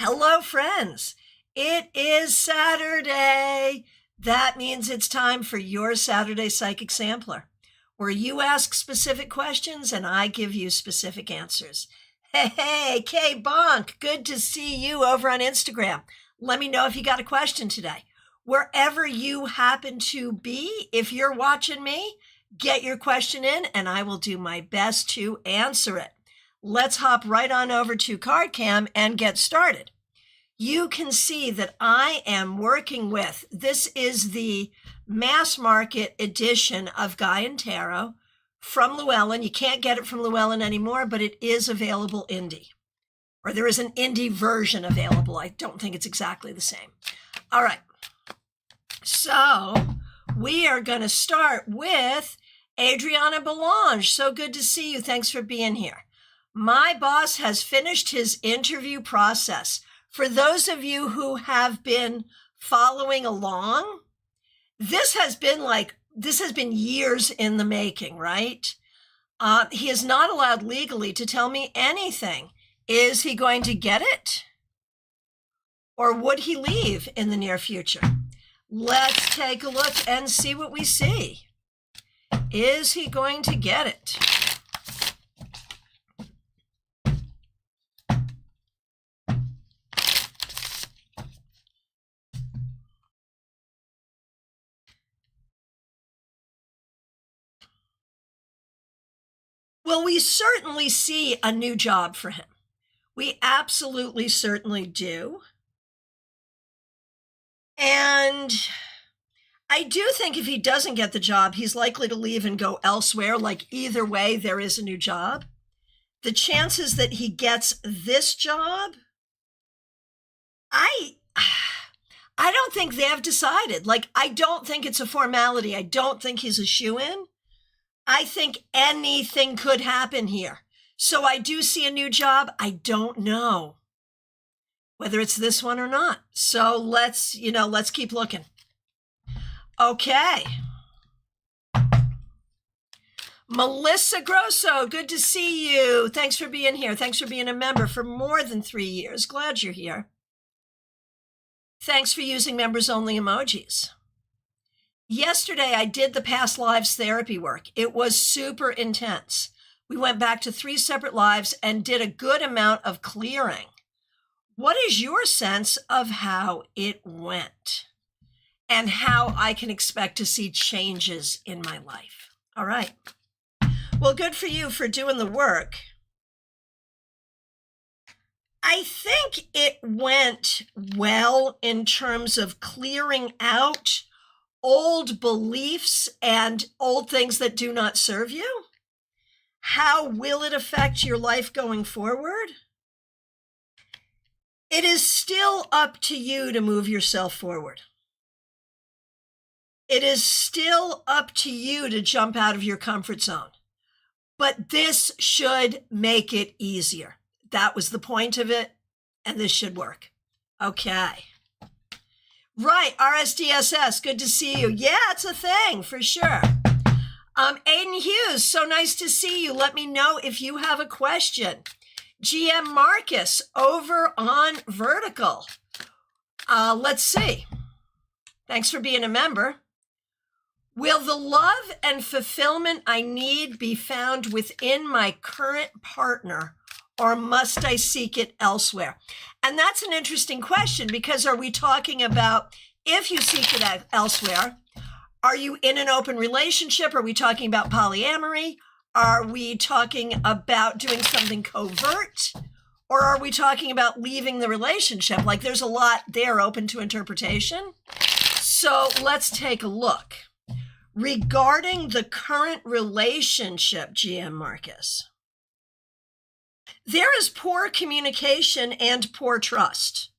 Hello, friends. It is Saturday. That means it's time for your Saturday Psychic Sampler, where you ask specific questions and I give you specific answers. Hey, Kay Bonk, good to see you over on Instagram. Let me know if you got a question today. Wherever you happen to be, if you're watching me, get your question in and I will do my best to answer it. Let's hop right on over to CardCam and get started. You can see that I am working with, this is the mass market edition of Guy and Tarot from Llewellyn. You can't get it from Llewellyn anymore, but it is available indie. Or there is an indie version available. I don't think it's exactly the same. All right. So we are going to start with Adriana Belange. So good to see you. Thanks for being here. My boss has finished his interview process. For those of you who have been following along, this has been years in the making, right? He is not allowed legally to tell me anything. Is he going to get it? Or would he leave in the near future? Let's take a look and see what we see. Is he going to get it? Well, we certainly see a new job for him. We absolutely certainly do. And I do think if he doesn't get the job, he's likely to leave and go elsewhere. Like either way, there is a new job. The chances that he gets this job, I don't think they have decided. Like, I don't think it's a formality. I don't think he's a shoo-in. I think anything could happen here. So I do see a new job. I don't know whether it's this one or not. So let's keep looking. Okay. Melissa Grosso, good to see you. Thanks for being here. Thanks for being a member for more than 3 years. Glad you're here. Thanks for using members-only emojis. Yesterday, I did the past lives therapy work. It was super intense. We went back to 3 separate lives and did a good amount of clearing. What is your sense of how it went and how I can expect to see changes in my life? All right. Well, good for you for doing the work. I think it went well in terms of clearing out old beliefs and old things that do not serve you. How will it affect your life going forward? It is still up to you to move yourself forward. It is still up to you to jump out of your comfort zone. But this should make it easier. That was the point of it, and this should work. Okay. Right, RSDSS, good to see you. Yeah, it's a thing, for sure. Aiden Hughes, so nice to see you. Let me know if you have a question. GM Marcus, over on Vertical. Let's see. Thanks for being a member. Will the love and fulfillment I need be found within my current partner, or must I seek it elsewhere? And that's an interesting question, because are we talking about if you seek it elsewhere, are you in an open relationship? Are we talking about polyamory? Are we talking about doing something covert? Or are we talking about leaving the relationship? Like, there's a lot there open to interpretation. So let's take a look. Regarding the current relationship, GM Marcus, there is poor communication and poor trust.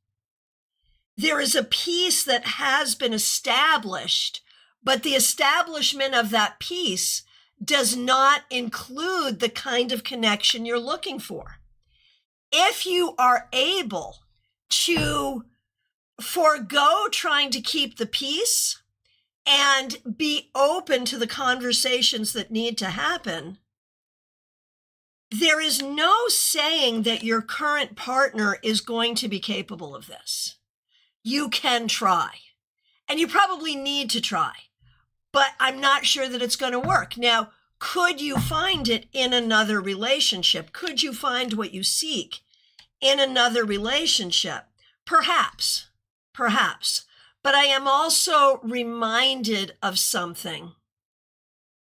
There is a piece that has been established, but the establishment of that piece does not include the kind of connection you're looking for. If you are able to forego trying to keep the peace and be open to the conversations that need to happen, There is no saying that your current partner is going to be capable of this. You can try, and you probably need to try, but I'm not sure that it's going to work. Now, could you find it in another relationship? Could you find what you seek in another relationship? Perhaps. But I am also reminded of something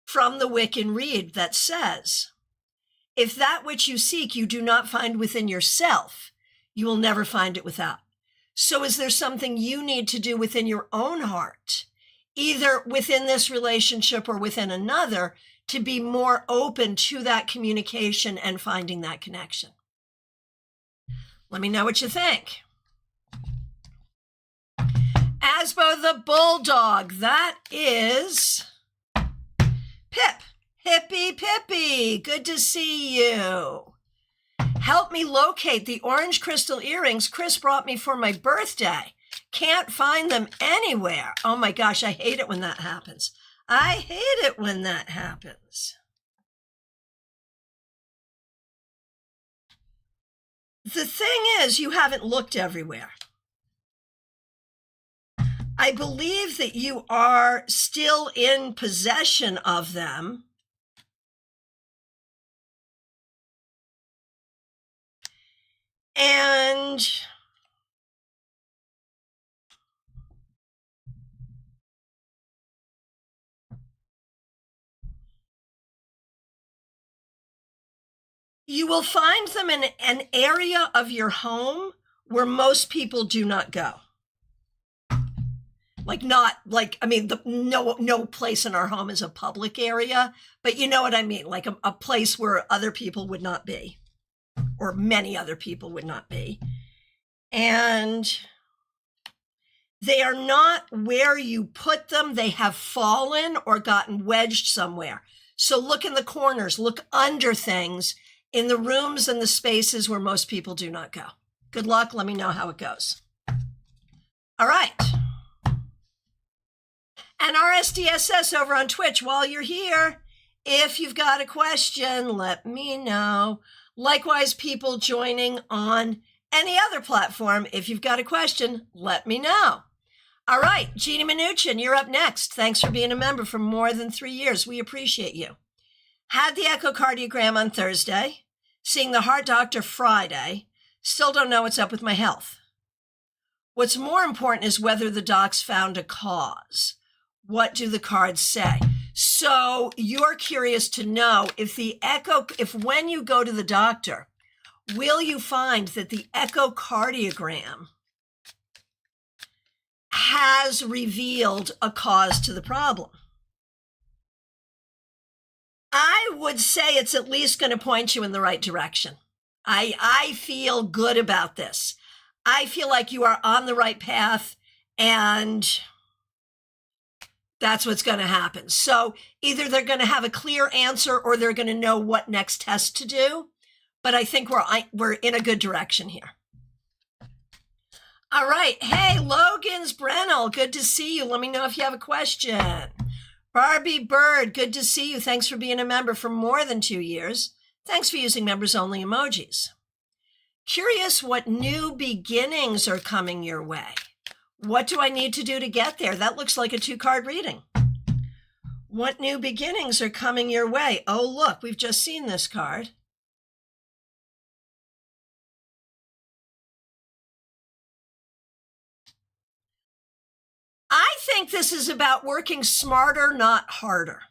from the Wiccan Read that says, if that which you seek you do not find within yourself, you will never find it without. So is there something you need to do within your own heart, either within this relationship or within another, to be more open to that communication and finding that connection? Let me know what you think. Asbo the Bulldog, that is Pip. Hippy Pippy, good to see you. Help me locate the orange crystal earrings Chris brought me for my birthday. Can't find them anywhere. Oh my gosh, I hate it when that happens. I hate it when that happens. The thing is, you haven't looked everywhere. I believe that you are still in possession of them. And you will find them in an area of your home where most people do not go. No place in our home is a public area, but you know what I mean, like a place where other people would not be, or many other people would not be. And they are not where you put them. They have fallen or gotten wedged somewhere. So look in the corners, look under things, in the rooms and the spaces where most people do not go. Good luck. Let me know how it goes. All right. And RSDSS over on Twitch, while you're here, if you've got a question, let me know. Likewise, people joining on any other platform, if you've got a question, let me know. All right, Jeannie Mnuchin, you're up next. Thanks for being a member for more than 3 years. We appreciate you. Had the echocardiogram on Thursday, seeing the heart doctor Friday, still don't know what's up with my health. What's more important is whether the docs found a cause. What do the cards say? So you're curious to know if when you go to the doctor, will you find that the echocardiogram has revealed a cause to the problem? I would say it's at least going to point you in the right direction. I feel good about this. I feel like you are on the right path, and that's what's going to happen. So either they're going to have a clear answer or they're going to know what next test to do. But I think we're in a good direction here. All right. Hey, Logan's Brennell, good to see you. Let me know if you have a question. Barbie Bird, good to see you. Thanks for being a member for more than 2 years. Thanks for using members only emojis. Curious what new beginnings are coming your way. What do I need to do to get there? That looks like a 2-card reading. What new beginnings are coming your way? Oh, look, we've just seen this card. I think this is about working smarter, not harder.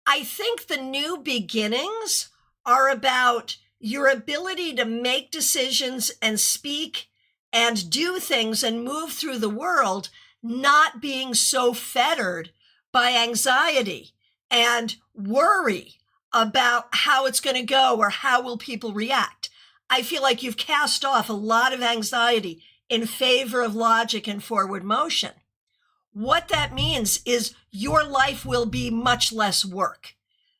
I think the new beginnings are about your ability to make decisions and speak and do things and move through the world, not being so fettered by anxiety and worry about how it's going to go or how will people react. I feel like you've cast off a lot of anxiety in favor of logic and forward motion. What that means is your life will be much less work.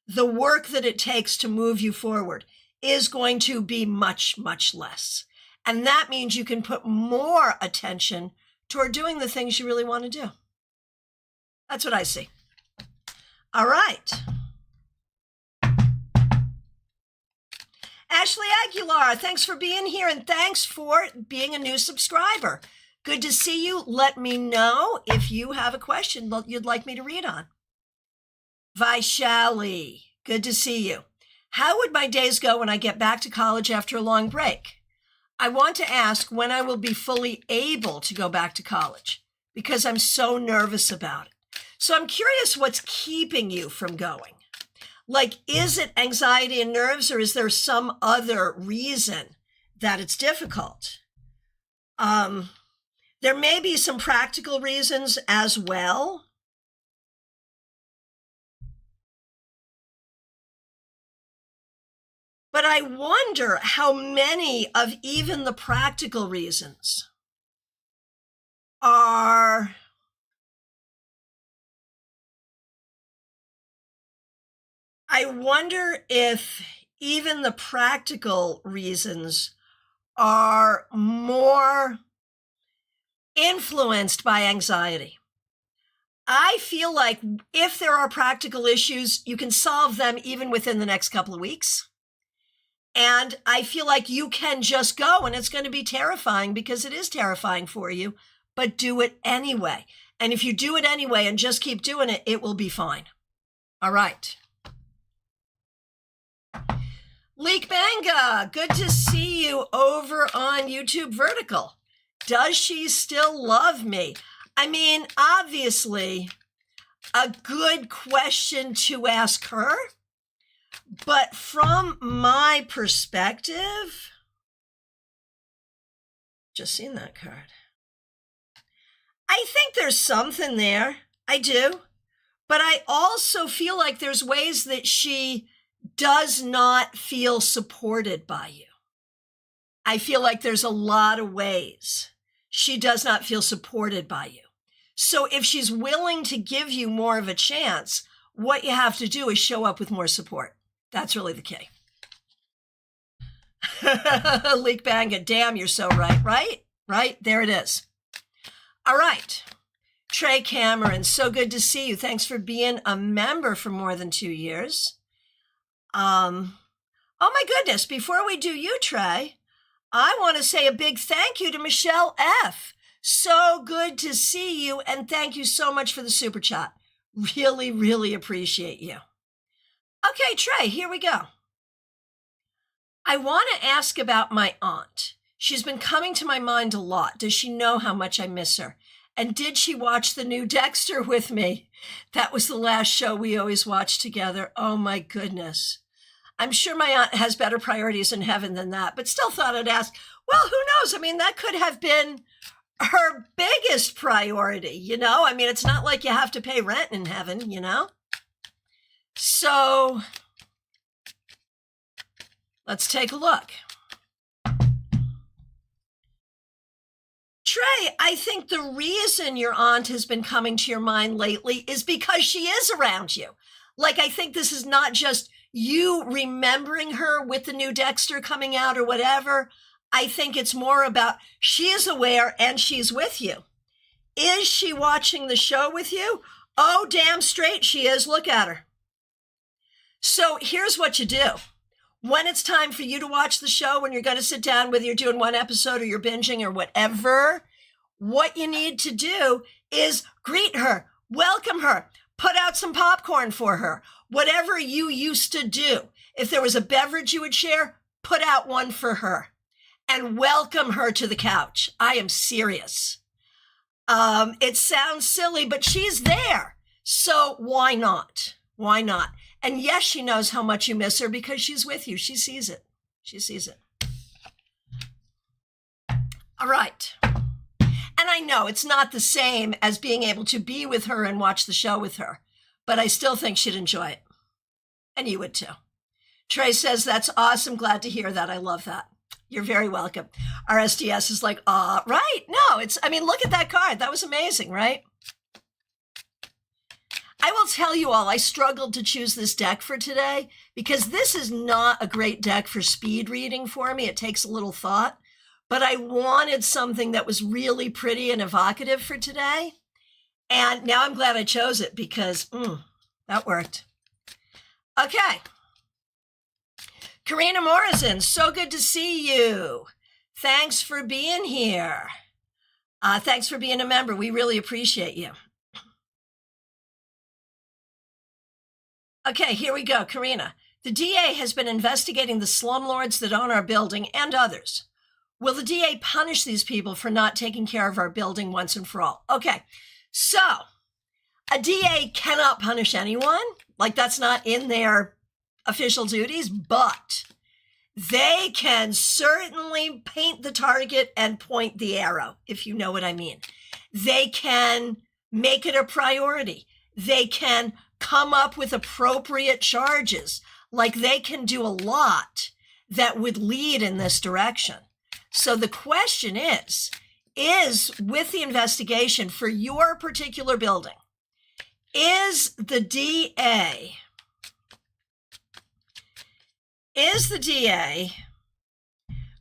The work that it takes to move you forward is going to be much, much less. And that means you can put more attention toward doing the things you really want to do. That's what I see. All right. Ashley Aguilar, thanks for being here and thanks for being a new subscriber. Good to see you. Let me know if you have a question you'd like me to read on. Vaishali, good to see you. How would my days go when I get back to college after a long break? I want to ask when I will be fully able to go back to college because I'm so nervous about it. So I'm curious what's keeping you from going. Like, is it anxiety and nerves, or is there some other reason that it's difficult? There may be some practical reasons as well. But I wonder how many of even the practical reasons are I wonder if even the practical reasons are more influenced by anxiety. I feel like if there are practical issues, you can solve them even within the next couple of weeks. And I feel like you can just go, and it's going to be terrifying because it is terrifying for you, but do it anyway. And if you do it anyway and just keep doing it, it will be fine. All right. Leek Banga, good to see you over on YouTube Vertical. Does she still love me? I mean, obviously, a good question to ask her. But from my perspective, just seen that card. I think there's something there. I do. But I also feel like there's ways that she does not feel supported by you. I feel like there's a lot of ways she does not feel supported by you. So if she's willing to give you more of a chance, what you have to do is show up with more support. That's really the key. Leek Banga, damn, you're so right, right? Right, there it is. All right. Trey Cameron, so good to see you. Thanks for being a member for more than 2 years. Oh my goodness, before we do you, Trey, I want to say a big thank you to Michelle F. So good to see you, and thank you so much for the super chat. Really, really appreciate you. Okay, Trey, here we go. I want to ask about my aunt. She's been coming to my mind a lot. Does she know how much I miss her? And did she watch the new Dexter with me? That was the last show we always watched together. Oh my goodness. I'm sure my aunt has better priorities in heaven than that, but still thought I'd ask. Well, who knows? I mean, that could have been her biggest priority, you know? I mean, it's not like you have to pay rent in heaven, you know? So let's take a look. Trey, I think the reason your aunt has been coming to your mind lately is because she is around you. Like, I think this is not just you remembering her with the new Dexter coming out or whatever. I think it's more about she is aware and she's with you. Is she watching the show with you? Oh, damn straight she is. Look at her. So here's what you do. When it's time for you to watch the show, when you're going to sit down, whether you're doing one episode or you're binging or whatever, what you need to do is greet her, welcome her, put out some popcorn for her, whatever you used to do. If there was a beverage you would share, put out one for her and welcome her to the couch. I am serious. It sounds silly, but she's there. So why not? Why not? And yes, she knows how much you miss her because she's with you. She sees it. She sees it. All right. And I know it's not the same as being able to be with her and watch the show with her, but I still think she'd enjoy it. And you would too. Trey says, that's awesome. Glad to hear that. I love that. You're very welcome. Our SDS is like, right. No, I mean, look at that card. That was amazing, right? I will tell you all, I struggled to choose this deck for today because this is not a great deck for speed reading for me. It takes a little thought, but I wanted something that was really pretty and evocative for today. And now I'm glad I chose it because that worked. Okay. Karina Morrison, so good to see you. Thanks for being here. Thanks for being a member. We really appreciate you. Okay, here we go, Karina. The DA has been investigating the slumlords that own our building and others. Will the DA punish these people for not taking care of our building once and for all? Okay, so a DA cannot punish anyone. Like, that's not in their official duties, but they can certainly paint the target and point the arrow, if you know what I mean. They can make it a priority. They can come up with appropriate charges. Like, they can do a lot that would lead in this direction. So the question is with the investigation for your particular building, is the DA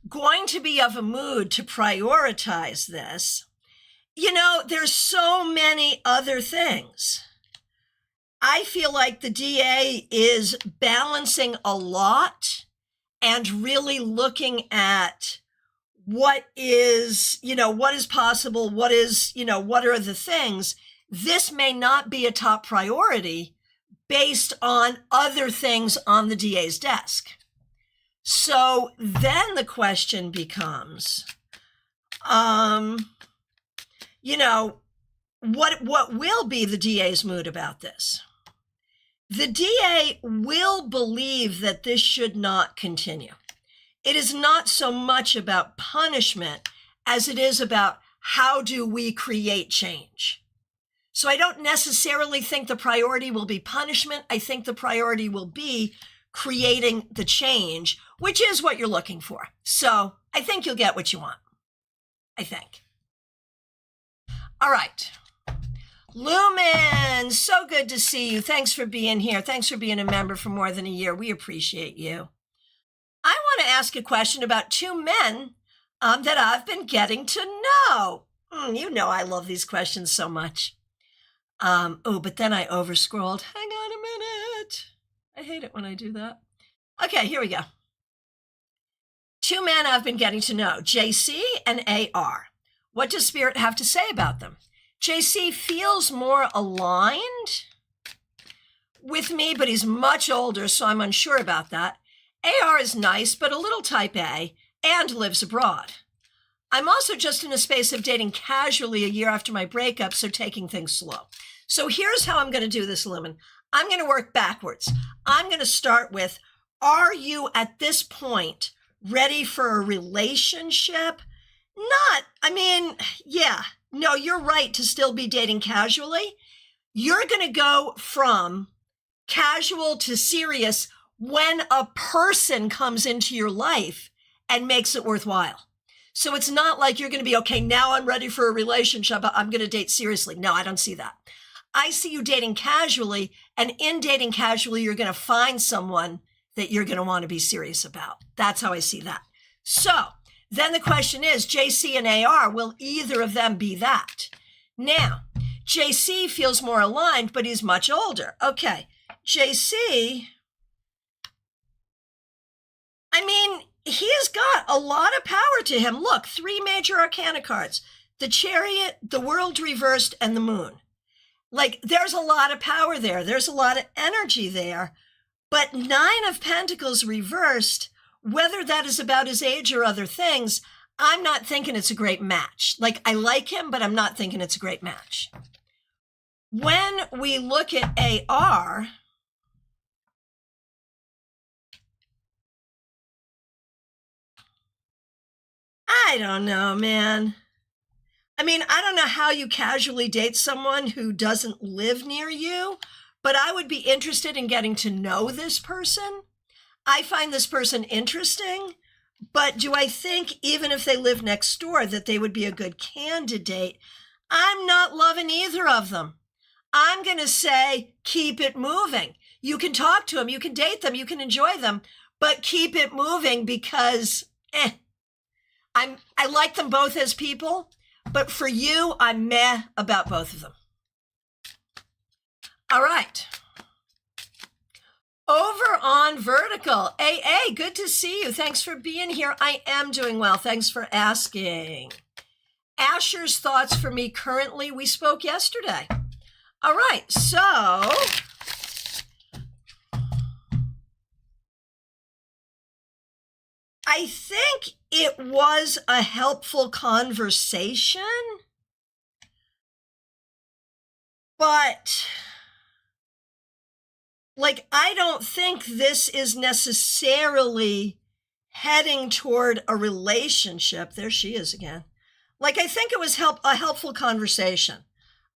going to be of a mood to prioritize this? You know, there's so many other things. I feel like the DA is balancing a lot and really looking at what is, what is possible, what are the things. This may not be a top priority based on other things on the DA's desk. So then the question becomes, what will be the DA's mood about this? The DA will believe that this should not continue. It is not so much about punishment as it is about how do we create change. So I don't necessarily think the priority will be punishment. I think the priority will be creating the change, which is what you're looking for. So I think you'll get what you want. I think. All right. Lumen, so good to see you. Thanks for being here. Thanks for being a member for more than a year. We appreciate you. I want to ask a question about two men that I've been getting to know. You know I love these questions so much. But then I overscrolled. Hang on a minute. I hate it when I do that. Okay, here we go. Two men I've been getting to know, JC and AR. What does Spirit have to say about them? JC feels more aligned with me, but he's much older, so I'm unsure about that. AR is nice, but a little type A, and lives abroad. I'm also just in a space of dating casually a year after my breakup, so taking things slow. So here's how I'm going to do this, Lumen. I'm going to work backwards. I'm going to start with, are you at this point ready for a relationship? No, you're right to still be dating casually. You're going to go from casual to serious when a person comes into your life and makes it worthwhile. So it's not like you're going to be, okay, now I'm ready for a relationship, I'm going to date seriously. No, I don't see that. I see you dating casually, and in dating casually, you're going to find someone that you're going to want to be serious about. That's how I see that. So then the question is, JC and AR, will either of them be that? Now, JC feels more aligned, but he's much older. Okay, JC, he's got a lot of power to him. Look, 3 major arcana cards, the Chariot, the World Reversed, and the Moon. Like, there's a lot of power there. There's a lot of energy there. But 9 of Pentacles reversed, whether that is about his age or other things, I'm not thinking it's a great match. Like, I like him, but I'm not thinking it's a great match. When we look at AR, I don't know, man. I don't know how you casually date someone who doesn't live near you, but I would be interested in getting to know this person. I find this person interesting, but do I think even if they live next door that they would be a good candidate? I'm not loving either of them. I'm going to say, keep it moving. You can talk to them, you can date them, you can enjoy them, but keep it moving because I like them both as people, but for you, I'm meh about both of them. All right. Over on Vertical, AA, good to see you. Thanks for being here. I am doing well. Thanks for asking. Asher's thoughts for me currently, we spoke yesterday. All right, so I think it was a helpful conversation, but like, I don't think this is necessarily heading toward a relationship. There she is again. Like, I think it was a helpful conversation.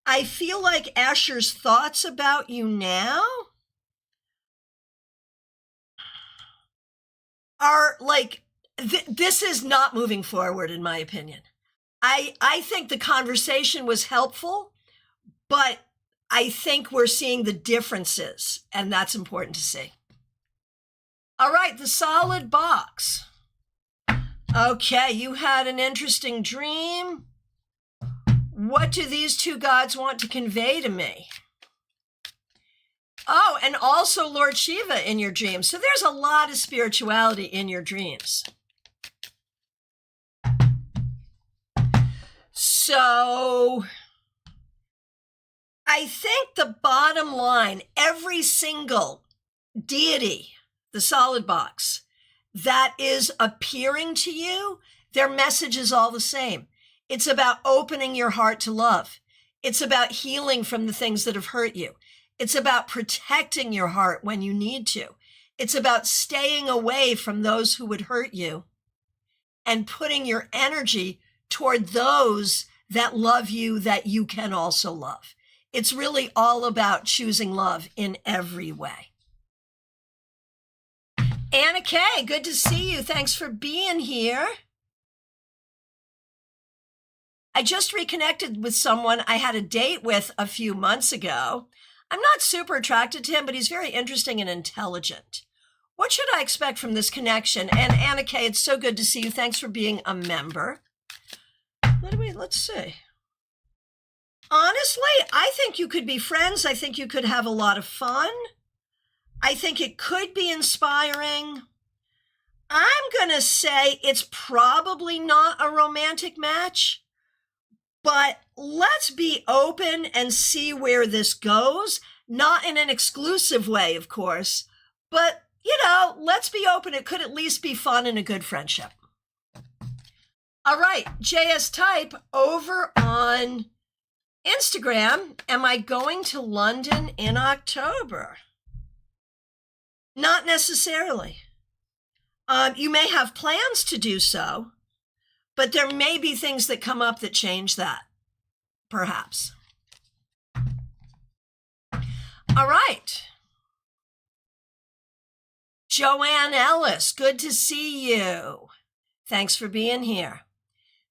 I feel like Asher's thoughts about you now are like, this is not moving forward, in my opinion. I think the conversation was helpful, but I think we're seeing the differences, and that's important to see. All right, the solid box. Okay, you had an interesting dream. What do these two gods want to convey to me? Oh, and also Lord Shiva in your dreams. So there's a lot of spirituality in your dreams. So I think the bottom line, every single deity, the solid box, that is appearing to you, their message is all the same. It's about opening your heart to love. It's about healing from the things that have hurt you. It's about protecting your heart when you need to. It's about staying away from those who would hurt you and putting your energy toward those that love you, that you can also love. It's really all about choosing love in every way. Anna Kay, good to see you. Thanks for being here. I just reconnected with someone I had a date with a few months ago. I'm not super attracted to him, but he's very interesting and intelligent. What should I expect from this connection? And Anna Kay, it's so good to see you. Thanks for being a member. Let's see. Honestly, I think you could be friends. I think you could have a lot of fun. I think it could be inspiring. I'm going to say it's probably not a romantic match, but let's be open and see where this goes. Not in an exclusive way, of course, but, let's be open. It could at least be fun and a good friendship. All right, JS Type over on Instagram. Am I going to London in October? Not necessarily. You may have plans to do so, but there may be things that come up that change that, perhaps. All right. Joanne Ellis, good to see you. Thanks for being here.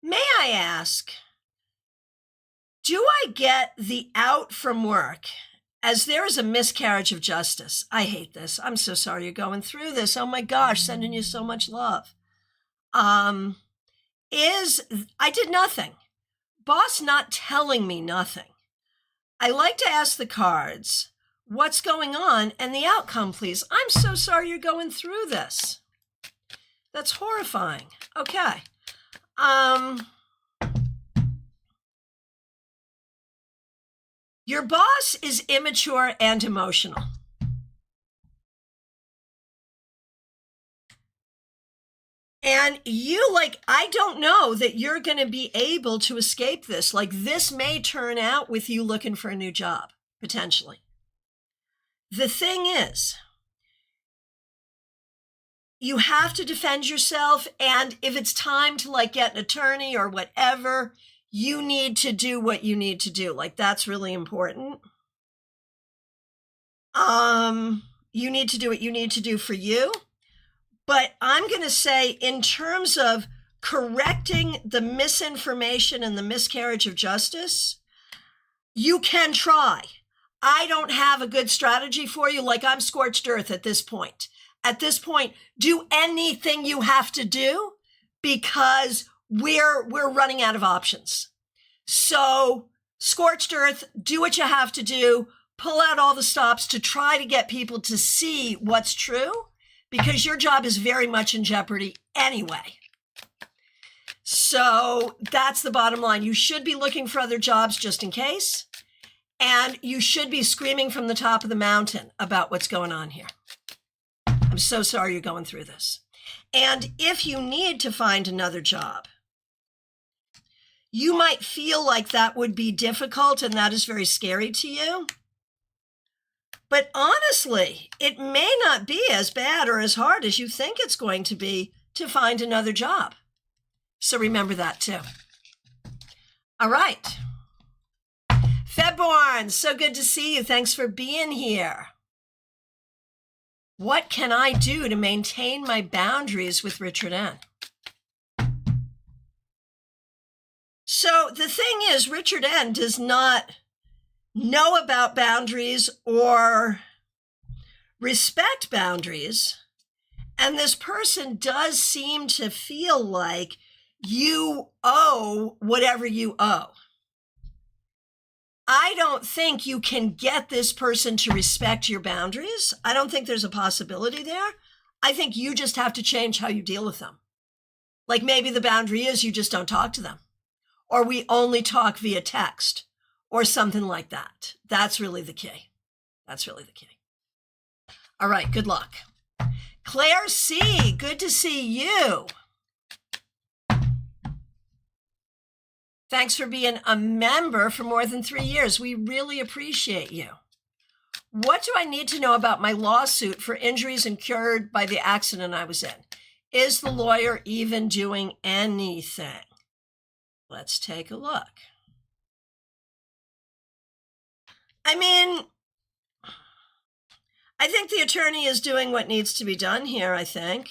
May I ask, do I get the out from work as there is a miscarriage of justice? I hate this. I'm so sorry you're going through this. Oh my gosh, sending you so much love. I did nothing. Boss not telling me nothing. I like to ask the cards, what's going on and the outcome, please. I'm so sorry you're going through this. That's horrifying. Okay. Your boss is immature and emotional. And you, I don't know that you're going to be able to escape this. This may turn out with you looking for a new job, potentially. The thing is, you have to defend yourself. And if it's time to get an attorney or whatever, you need to do what you need to do. That's really important. You need to do what you need to do for you. But I'm going to say, in terms of correcting the misinformation and the miscarriage of justice, you can try. I don't have a good strategy for you. I'm scorched earth at this point. At this point, do anything you have to do, because we're running out of options. So scorched earth, do what you have to do, pull out all the stops to try to get people to see what's true, because your job is very much in jeopardy anyway. So that's the bottom line. You should be looking for other jobs just in case, and you should be screaming from the top of the mountain about what's going on here. I'm so sorry you're going through this. And if you need to find another job, you might feel like that would be difficult and that is very scary to you. But honestly, it may not be as bad or as hard as you think it's going to be to find another job. So remember that too. All right. Febborn, so good to see you. Thanks for being here. What can I do to maintain my boundaries with Richard N? So the thing is, Richard N does not know about boundaries or respect boundaries. And this person does seem to feel like you owe whatever you owe. I don't think you can get this person to respect your boundaries. I don't think there's a possibility there. I think you just have to change how you deal with them. Like maybe the boundary is you just don't talk to them, or we only talk via text or something like that. That's really the key. That's really the key. All right, good luck. Claire C., good to see you. Thanks for being a member for more than 3 years. We really appreciate you. What do I need to know about my lawsuit for injuries incurred by the accident I was in? Is the lawyer even doing anything? Let's take a look. I mean, I think the attorney is doing what needs to be done here, I think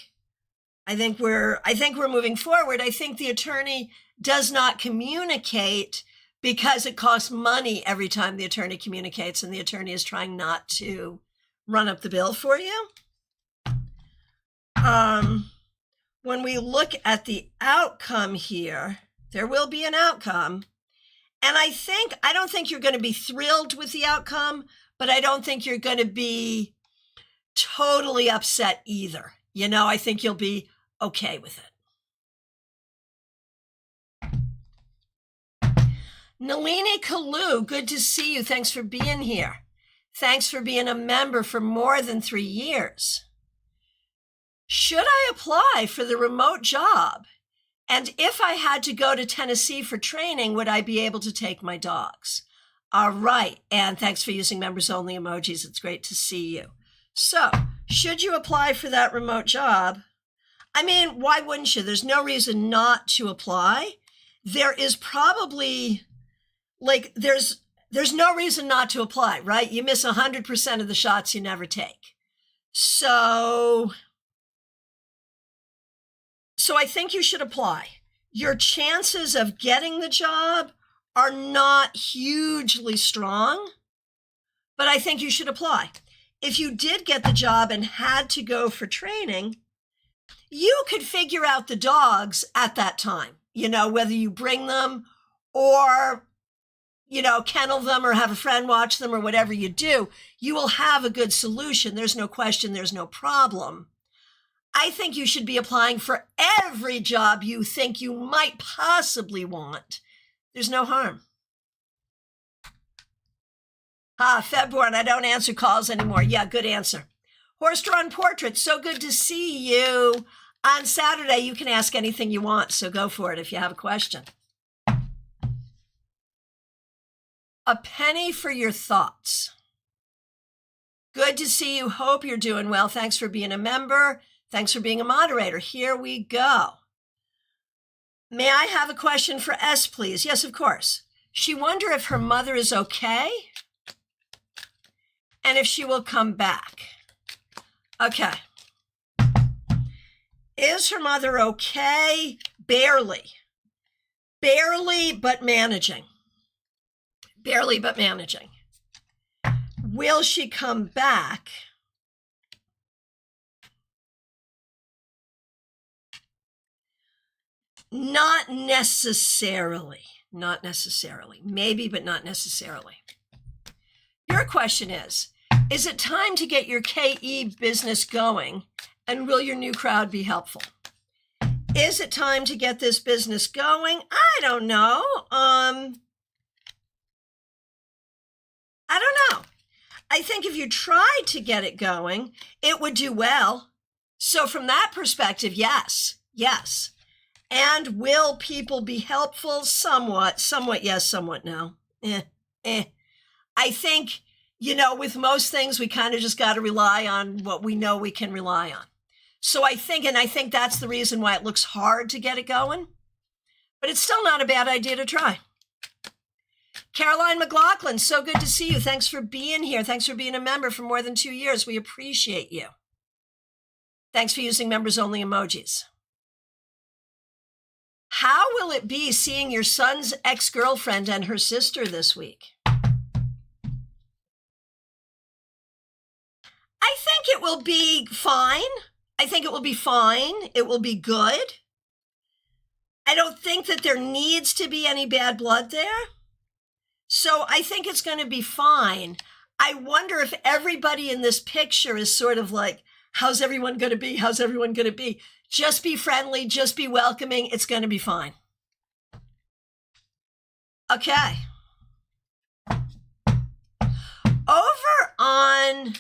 we're moving forward. I think the attorney does not communicate because it costs money every time the attorney communicates, and the attorney is trying not to run up the bill for you. When we look at the outcome here, there will be an outcome. And I don't think you're going to be thrilled with the outcome, but I don't think you're going to be totally upset either. You know, I think you'll be okay with it. Nalini Kalu, good to see you. Thanks for being here. Thanks for being a member for more than 3 years. Should I apply for the remote job? And if I had to go to Tennessee for training, would I be able to take my dogs? All right. And thanks for using members only emojis. It's great to see you. So, should you apply for that remote job? I mean, why wouldn't you? There's no reason not to apply. There is probably, there's no reason not to apply, right? You miss 100% of the shots you never take. So I think you should apply. Your chances of getting the job are not hugely strong, but I think you should apply. If you did get the job and had to go for training, you could figure out the dogs at that time, you know, whether you bring them or, you know, kennel them or have a friend watch them or whatever you do, you will have a good solution. There's no question. There's no problem. I think you should be applying for every job you think you might possibly want. There's no harm. February, I don't answer calls anymore. Yeah, good answer. Horse-drawn portrait, so good to see you. On Saturday, you can ask anything you want, so go for it if you have a question. A penny for your thoughts. Good to see you. Hope you're doing well. Thanks for being a member. Thanks for being a moderator. Here we go. May I have a question for S, please? Yes, of course. She wonders if her mother is okay and if she will come back. Okay. Is her mother okay? Barely. Barely, but managing. Barely, but managing. Will she come back? Not necessarily. Not necessarily. Maybe, but not necessarily. You're your question is it time to get your KE business going? And will your new crowd be helpful? Is it time to get this business going? I don't know. I don't know. I think if you tried to get it going, it would do well. So from that perspective, yes. And will people be helpful? Somewhat yes, somewhat no. I think, with most things, we kind of just got to rely on what we know we can rely on. So I think that's the reason why it looks hard to get it going, but it's still not a bad idea to try. Caroline McLaughlin, so good to see you. Thanks for being here. Thanks for being a member for more than 2 years. We appreciate you. Thanks for using members only emojis. How will it be seeing your son's ex-girlfriend and her sister this week? I think it will be fine. It will be good. I don't think that there needs to be any bad blood there. So I think it's going to be fine. I wonder if everybody in this picture is sort of like, how's everyone going to be? How's everyone going to be? Just be friendly, just be welcoming. It's going to be fine. Okay. Over on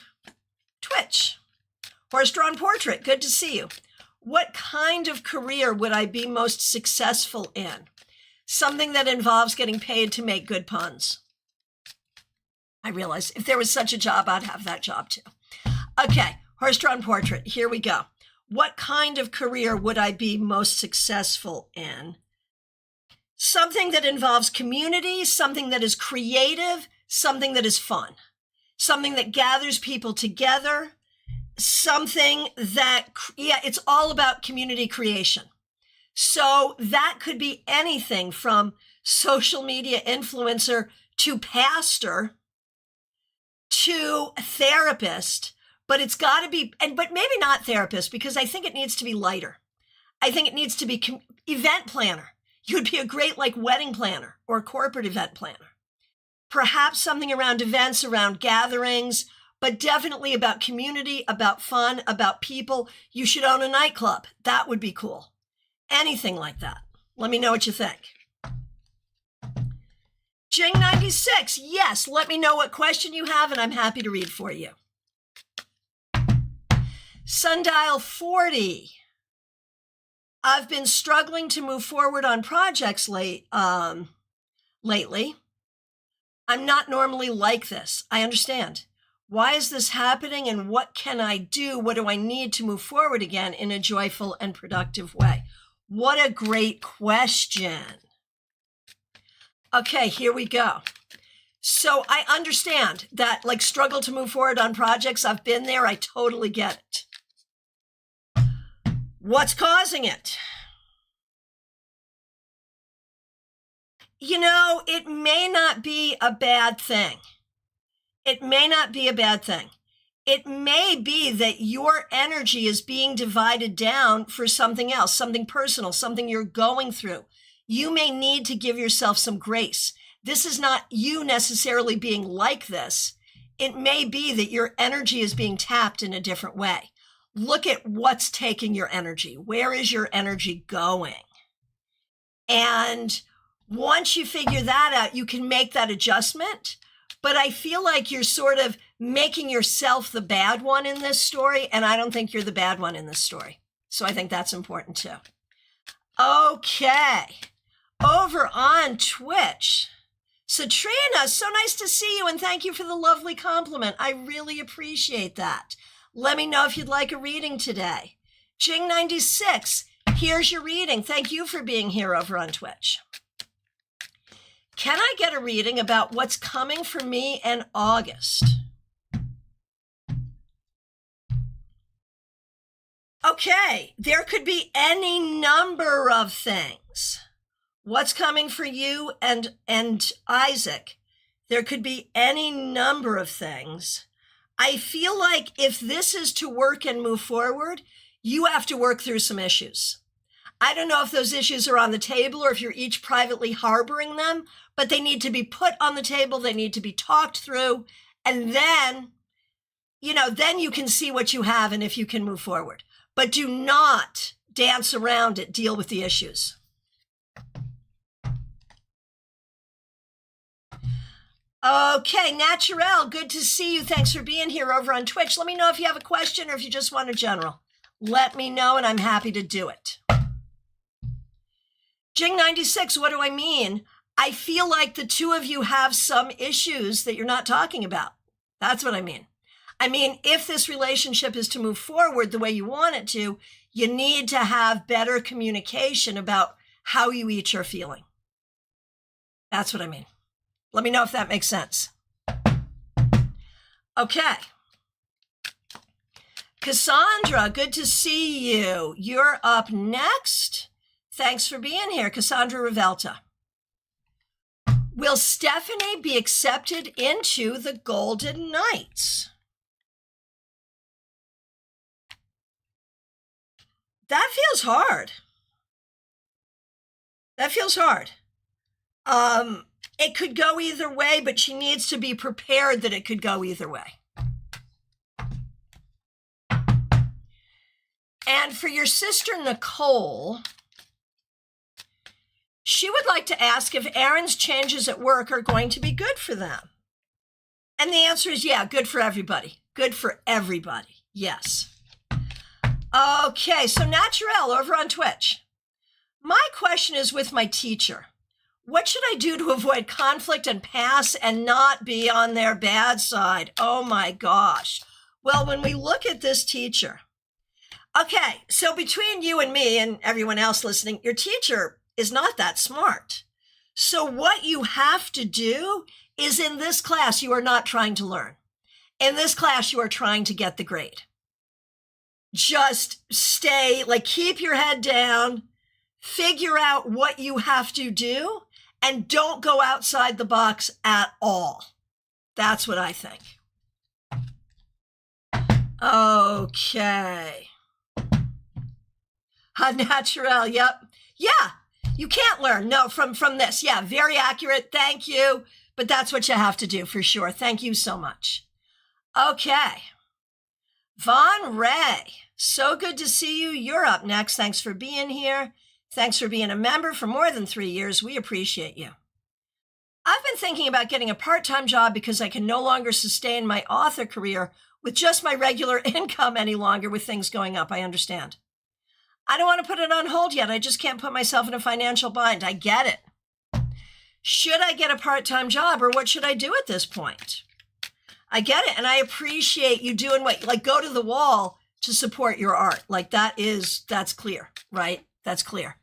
Twitch, Horse-Drawn Portrait, good to see you. What kind of career would I be most successful in? Something that involves getting paid to make good puns. I realize if there was such a job, I'd have that job too. Okay, Horse-Drawn Portrait, here we go. What kind of career would I be most successful in? Something that involves community, something that is creative, something that is fun, something that gathers people together, something that, it's all about community creation. So that could be anything from social media influencer to pastor to therapist, but it's got to be, but maybe not therapist, because I think it needs to be lighter. I think it needs to be event planner. You would be a great wedding planner or corporate event planner. Perhaps something around events, around gatherings, but definitely about community, about fun, about people. You should own a nightclub. That would be cool. Anything like that. Let me know what you think. Jing96, yes, let me know what question you have and I'm happy to read for you. Sundial 40. I've been struggling to move forward on projects lately. I'm not normally like this. I understand. Why is this happening and what can I do? What do I need to move forward again in a joyful and productive way? What a great question. Okay, here we go. So I understand that struggle to move forward on projects. I've been there. I totally get it. What's causing it? It may not be a bad thing. It may not be a bad thing. It may be that your energy is being divided down for something else, something personal, something you're going through. You may need to give yourself some grace. This is not you necessarily being like this. It may be that your energy is being tapped in a different way. Look at what's taking your energy. Where is your energy going? And once you figure that out, you can make that adjustment. But I feel like you're sort of making yourself the bad one in this story, and I don't think you're the bad one in this story. So I think that's important too. Okay, over on Twitch. Satrina, so nice to see you, and thank you for the lovely compliment. I really appreciate that. Let me know if you'd like a reading today. Jing96, here's your reading. Thank you for being here over on Twitch. Can I get a reading about what's coming for me in August? Okay, there could be any number of things. What's coming for you and Isaac? There could be any number of things. I feel like if this is to work and move forward, you have to work through some issues. I don't know if those issues are on the table or if you're each privately harboring them, but they need to be put on the table. They need to be talked through. And then, then you can see what you have and if you can move forward. But do not dance around it. Deal with the issues. Okay, Naturel, good to see you. Thanks for being here over on Twitch. Let me know if you have a question or if you just want a general. Let me know, and I'm happy to do it. Jing96, what do I mean? I feel like the two of you have some issues that you're not talking about. That's what I mean. I mean, if this relationship is to move forward the way you want it to, you need to have better communication about how you each are feeling. That's what I mean. Let me know if that makes sense. Okay. Cassandra, good to see you. You're up next. Thanks for being here, Cassandra Revelta. Will Stephanie be accepted into the Golden Knights? That feels hard. That feels hard. It could go either way, but she needs to be prepared that it could go either way. And for your sister, Nicole, she would like to ask if Aaron's changes at work are going to be good for them. And the answer is yeah, good for everybody. Good for everybody. Yes. Okay, so Naturel over on Twitch. My question is with my teacher. What should I do to avoid conflict and pass and not be on their bad side? Oh my gosh. Well, when we look at this teacher, okay, so between you and me and everyone else listening, your teacher is not that smart. So what you have to do is in this class, you are not trying to learn. In this class, you are trying to get the grade. Just stay, keep your head down, figure out what you have to do, and don't go outside the box at all. That's what I think. Okay. Natural, yep. Yeah, you can't learn. No, from this. Yeah, very accurate. Thank you. But that's what you have to do for sure. Thank you so much. Okay. Von Ray, so good to see you. You're up next. Thanks for being here. Thanks for being a member for more than 3 years. We appreciate you. I've been thinking about getting a part-time job because I can no longer sustain my author career with just my regular income any longer with things going up. I understand. I don't want to put it on hold yet. I just can't put myself in a financial bind. I get it. Should I get a part-time job or what should I do at this point? I get it. And I appreciate you doing go to the wall to support your art. That's clear, right? That's clear.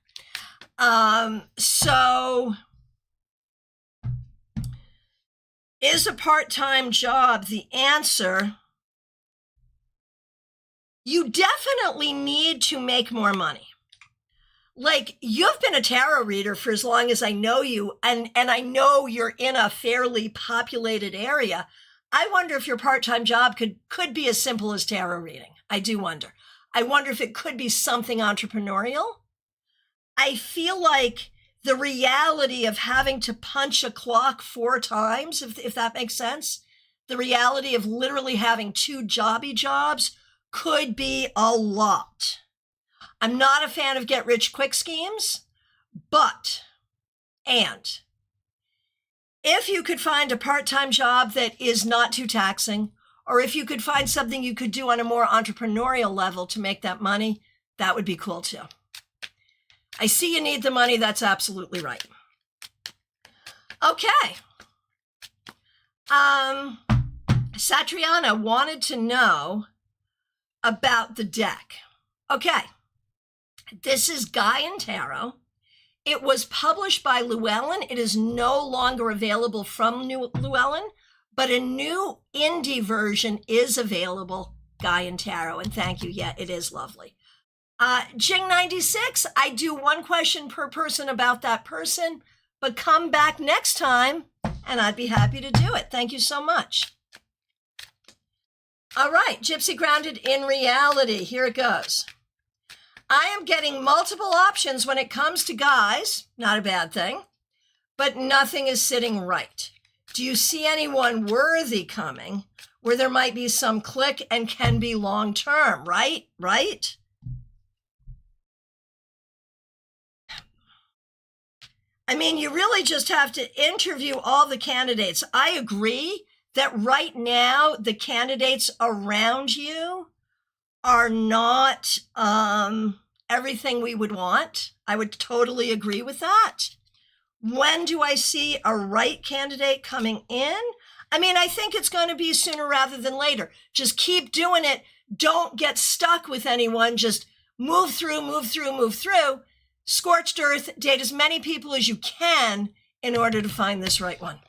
So is a part-time job the answer? You definitely need to make more money. You've been a tarot reader for as long as I know you, and I know you're in a fairly populated area. I wonder if your part-time job could be as simple as tarot reading. I do wonder. I wonder if it could be something entrepreneurial. I feel like the reality of having to punch a clock 4 times, if that makes sense, the reality of literally having 2 jobs could be a lot. I'm not a fan of get-rich-quick schemes, and if you could find a part-time job that is not too taxing, or if you could find something you could do on a more entrepreneurial level to make that money, that would be cool too. I see you need the money. That's absolutely right. Okay. Satriana wanted to know about the deck. Okay. This is Gaian Tarot. It was published by Llewellyn. It is no longer available from Llewellyn, but a new indie version is available, Gaian Tarot. And thank you. Yeah, it is lovely. Jing96, I do 1 question per person about that person, but come back next time and I'd be happy to do it. Thank you so much. All right, Gypsy Grounded in Reality. Here it goes. I am getting multiple options when it comes to guys, not a bad thing, but nothing is sitting right. Do you see anyone worthy coming where there might be some click and can be long-term, right? Right? I mean, you really just have to interview all the candidates. I agree that right now the candidates around you are not everything we would want. I would totally agree with that. When do I see a right candidate coming in? I mean, I think it's going to be sooner rather than later. Just keep doing it. Don't get stuck with anyone. Just move through, move through, move through. Scorched earth, date as many people as you can in order to find this right one.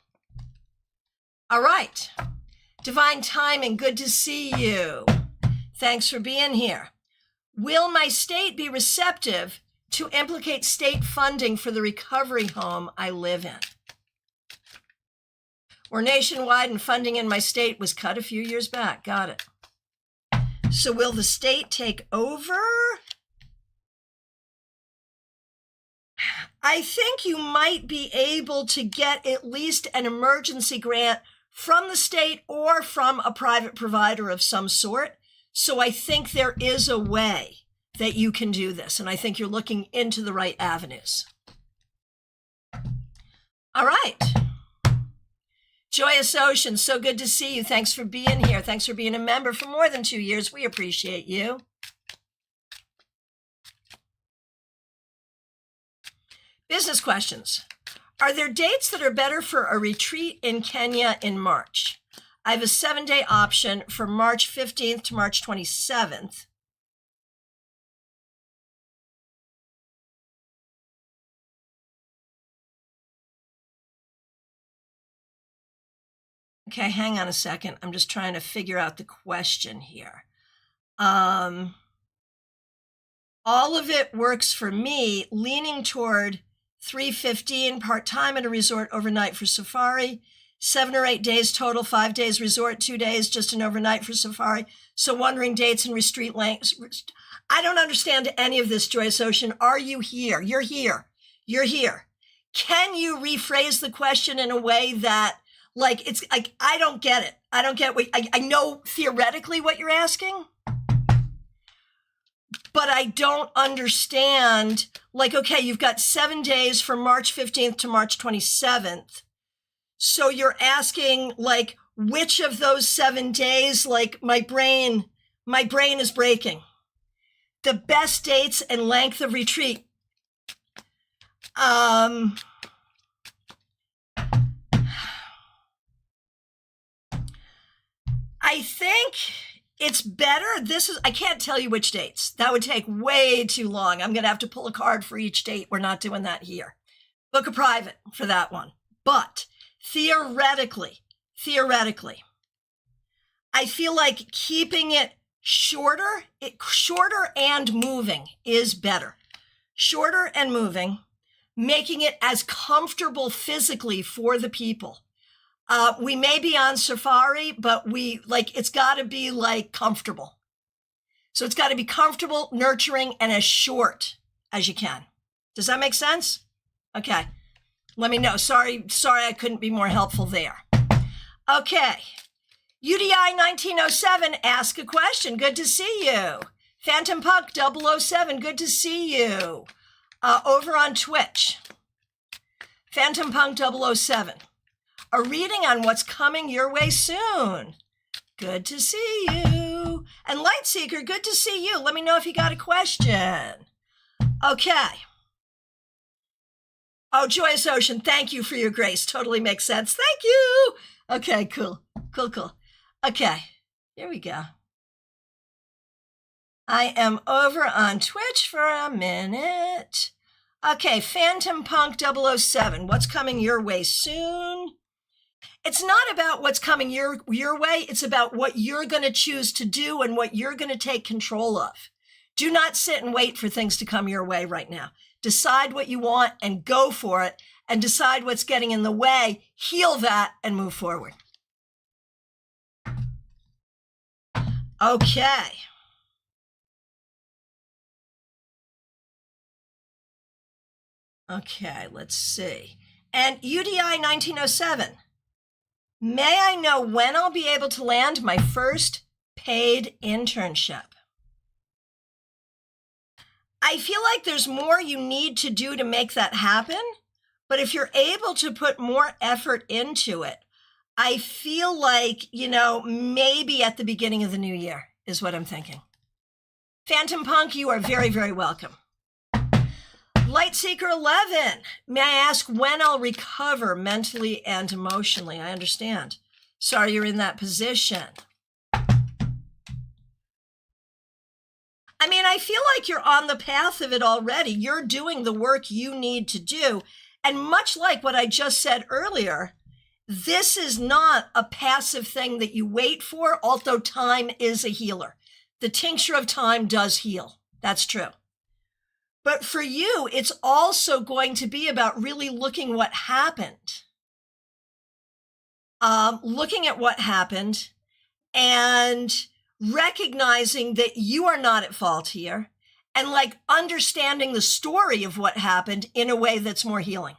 All right. Divine timing, good to see you. Thanks for being here. Will my state be receptive to implicate state funding for the recovery home I live in? We're nationwide and funding in my state was cut a few years back. Got it. So will the state take over? I think you might be able to get at least an emergency grant from the state or from a private provider of some sort. So I think there is a way that you can do this. And I think you're looking into the right avenues. All right. Joyous Ocean, so good to see you. Thanks for being here. Thanks for being a member for more than 2 years. We appreciate you. Business questions. Are there dates that are better for a retreat in Kenya in March? I have a 7-day option for March 15th to March 27th. Okay, hang on a second. I'm just trying to figure out the question here. All of it works for me, leaning toward 315 part-time at a resort overnight for safari, 7 or 8 days total, 5 days resort, 2 days just an overnight for safari. So wondering dates and retreat lengths. I don't understand any of this, Joyce Ocean. Are you here? You're here. You're here. Can you rephrase the question in a way that, like, it's like, I don't get it. I don't get what, I know theoretically what you're asking, but I don't understand, like, okay, you've got 7 days from March 15th to March 27th. So you're asking, like, which of those 7 days, like, my brain is breaking. The best dates and length of retreat. I think it's better. I can't tell you which dates. That would take way too long. I'm going to have to pull a card for each date. We're not doing that here. Book a private for that one. But theoretically, I feel like keeping it shorter and moving is better. Shorter and moving, making it as comfortable physically for the people. We may be on safari, but it's got to be like comfortable. So it's got to be comfortable, nurturing, and as short as you can. Does that make sense? Okay. Let me know. Sorry, I couldn't be more helpful there. Okay. UDI 1907, ask a question. Good to see you. Phantom Punk 007, good to see you. Over on Twitch. Phantom Punk 007. A reading on what's coming your way soon. Good to see you. And Lightseeker, good to see you. Let me know if you got a question. Okay. Oh, Joyous Ocean, thank you for your grace. Totally makes sense. Thank you. Okay, cool. Okay, here we go. I am over on Twitch for a minute. Okay, Phantom Punk 007, what's coming your way soon? It's not about what's coming your way. It's about what you're going to choose to do and what you're going to take control of. Do not sit and wait for things to come your way right now. Decide what you want and go for it, and decide what's getting in the way, heal that, and move forward. Okay. Okay, let's see. And UDI 1907. May I know when I'll be able to land my first paid internship? I feel like there's more you need to do to make that happen, but if you're able to put more effort into it, I feel like, maybe at the beginning of the new year is what I'm thinking. Phantom Punk, you are very, very welcome. Lightseeker 11, may I ask when I'll recover mentally and emotionally? I understand. Sorry you're in that position. I mean, I feel like you're on the path of it already. You're doing the work you need to do. And much like what I just said earlier, this is not a passive thing that you wait for, although time is a healer. The tincture of time does heal. That's true. But for you, it's also going to be about really looking what happened. Looking at what happened and recognizing that you are not at fault here and understanding the story of what happened in a way that's more healing.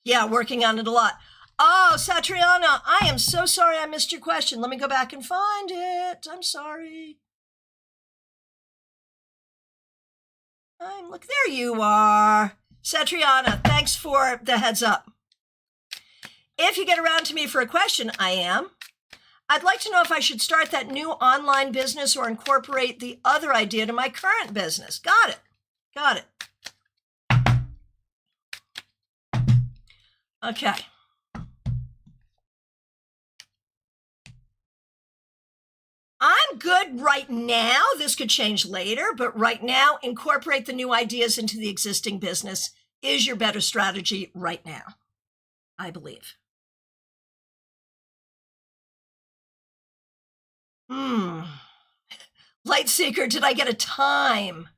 Yeah, working on it a lot. Oh, Satriana, I am so sorry I missed your question. Let me go back and find it. I'm sorry. Look, there you are. Satriana, thanks for the heads up. If you get around to me for a question, I am. I'd like to know if I should start that new online business or incorporate the other idea to my current business. Got it. Got it. Okay. I'm good right now. This could change later, but right now, incorporate the new ideas into the existing business is your better strategy right now, I believe. Lightseeker, did I get a time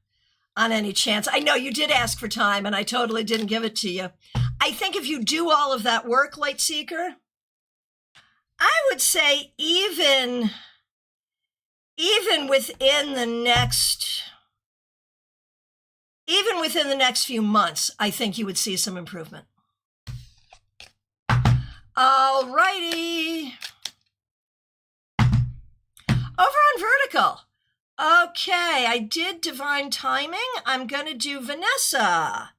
on any chance? I know you did ask for time, and I totally didn't give it to you. I think if you do all of that work, Lightseeker, I would say even within the next few months, I think you would see some improvement. All righty. Over on Vertical. Okay, I did divine timing. I'm going to do Vanessa.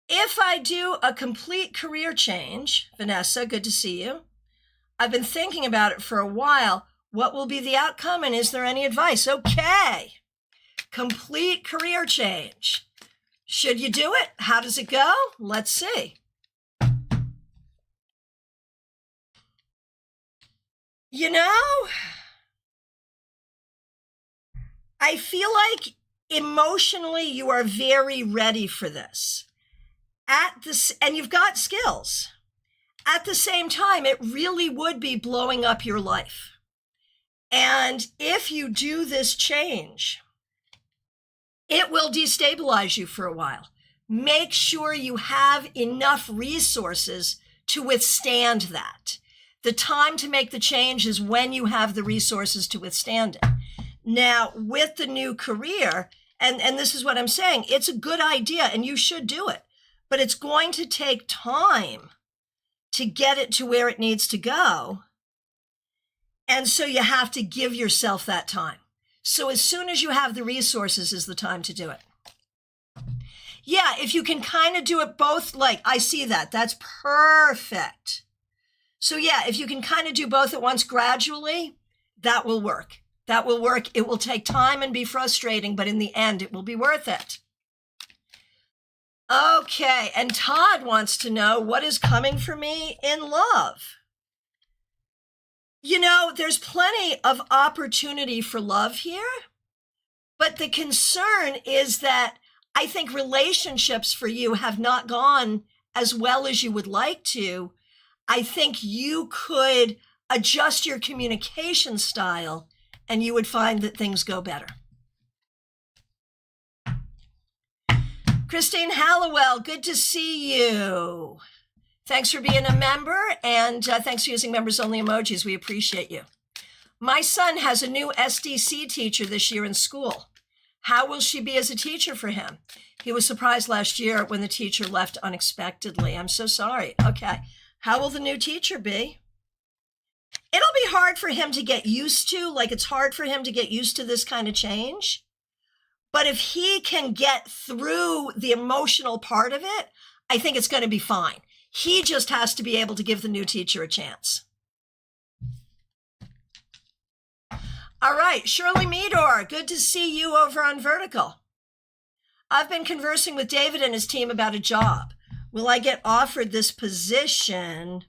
If I do a complete career change, Vanessa, good to see you. I've been thinking about it for a while. What will be the outcome, and is there any advice? Okay. Complete career change. Should you do it? How does it go? Let's see. I feel like emotionally you are very ready for this. And you've got skills. At the same time, it really would be blowing up your life. And if you do this change, it will destabilize you for a while. Make sure you have enough resources to withstand that. The time to make the change is when you have the resources to withstand it. Now, with the new career, and this is what I'm saying, it's a good idea and you should do it, but it's going to take time to get it to where it needs to go. And so you have to give yourself that time. So as soon as you have the resources is the time to do it. Yeah, if you can kind of do it both, I see that. That's perfect. So yeah, if you can kind of do both at once gradually, that will work. That will work. It will take time and be frustrating, but in the end, it will be worth it. Okay, and Todd wants to know what is coming for me in love. There's plenty of opportunity for love here, but the concern is that I think relationships for you have not gone as well as you would like to. I think you could adjust your communication style and you would find that things go better. Christine Hallowell, good to see you. Thanks for being a member, and thanks for using members-only emojis. We appreciate you. My son has a new SDC teacher this year in school. How will she be as a teacher for him? He was surprised last year when the teacher left unexpectedly. I'm so sorry. Okay. How will the new teacher be? It'll be hard for him to get used to, like it's hard for him to get used to this kind of change. But if he can get through the emotional part of it, I think it's going to be fine. He just has to be able to give the new teacher a chance. All right, Shirley Meador, good to see you over on Vertical. I've been conversing with David and his team about a job. Will I get offered this position?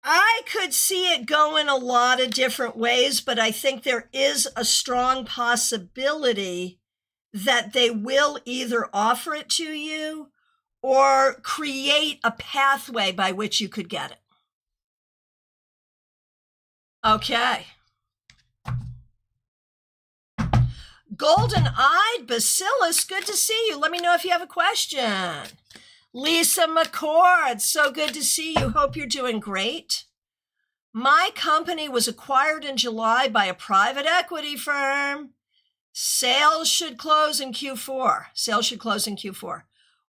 I could see it going a lot of different ways, but I think there is a strong possibility that they will either offer it to you or create a pathway by which you could get it. Okay. Golden-eyed Bacillus, good to see you. Let me know if you have a question. Lisa McCord, so good to see you. Hope you're doing great. My company was acquired in July by a private equity firm. Sales should close in Q4. Sales should close in Q4.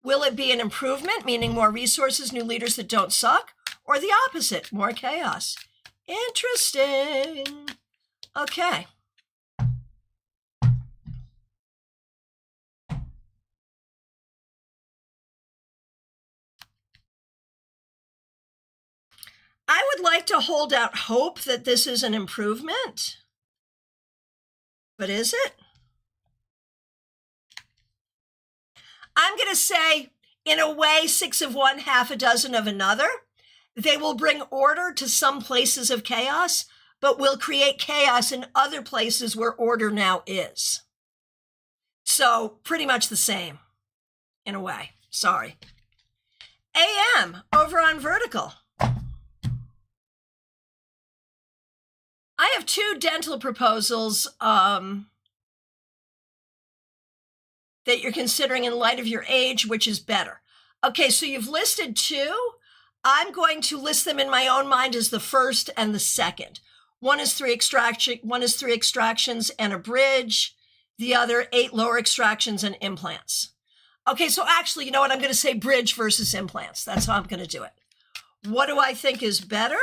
Will it be an improvement, meaning more resources, new leaders that don't suck, or the opposite, more chaos? Interesting. Okay. I would like to hold out hope that this is an improvement. But is it? I'm going to say, in a way, 6 of one, half a dozen of another. They will bring order to some places of chaos, but will create chaos in other places where order now is. So pretty much the same, in a way. Sorry. AM, over on Vertical. I have 2 dental proposals that you're considering in light of your age, which is better. Okay, so you've listed 2. I'm going to list them in my own mind as the first and the second. One is 3 extractions and a bridge. The other 8 lower extractions and implants. Okay, so actually, you know what? I'm going to say bridge versus implants. That's how I'm going to do it. What do I think is better?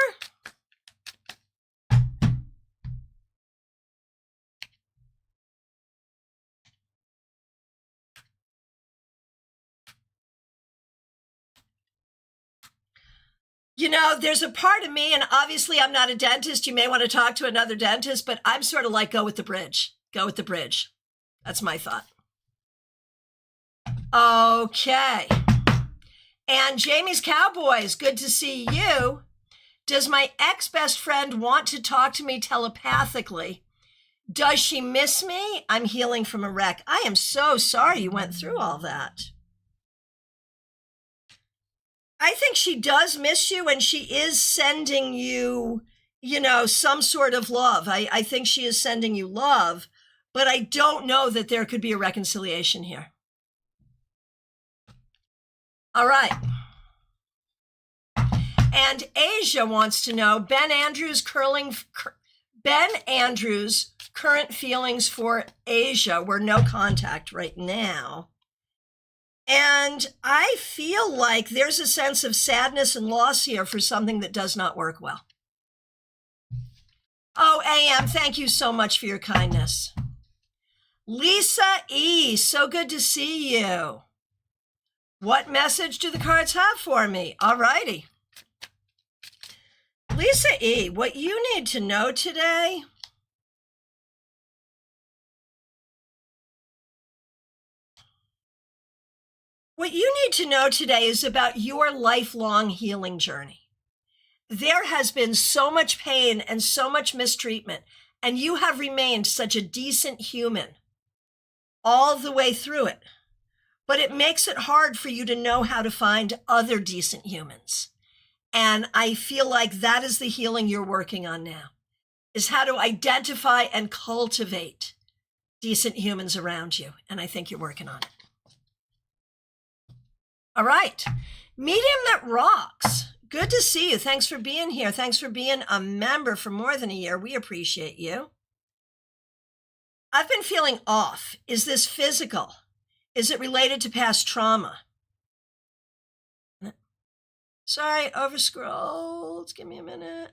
You know, there's a part of me, and obviously I'm not a dentist. You may want to talk to another dentist, but I'm sort of like, go with the bridge. Go with the bridge. That's my thought. Okay. And Jamie's Cowboys, good to see you. Does my ex-best friend want to talk to me telepathically? Does she miss me? I'm healing from a wreck. I am so sorry you went through all that. I think she does miss you, and she is sending you, you know, some sort of love. I think she is sending you love, but I don't know that there could be a reconciliation here. All right. And Asia wants to know Ben Andrews' current feelings for Asia. We're no contact right now. And I feel like there's a sense of sadness and loss here for something that does not work well. Oh, AM, thank you so much for your kindness. Lisa E., so good to see you. What message do the cards have for me? All righty. Lisa E., what you need to know today is about your lifelong healing journey. There has been so much pain and so much mistreatment, and you have remained such a decent human all the way through it. But it makes it hard for you to know how to find other decent humans. And I feel like that is the healing you're working on now, is how to identify and cultivate decent humans around you. And I think you're working on it. All right. Medium That Rocks. Good to see you. Thanks for being here. Thanks for being a member for more than a year. We appreciate you. I've been feeling off. Is this physical? Is it related to past trauma? Sorry, overscrolled. Give me a minute.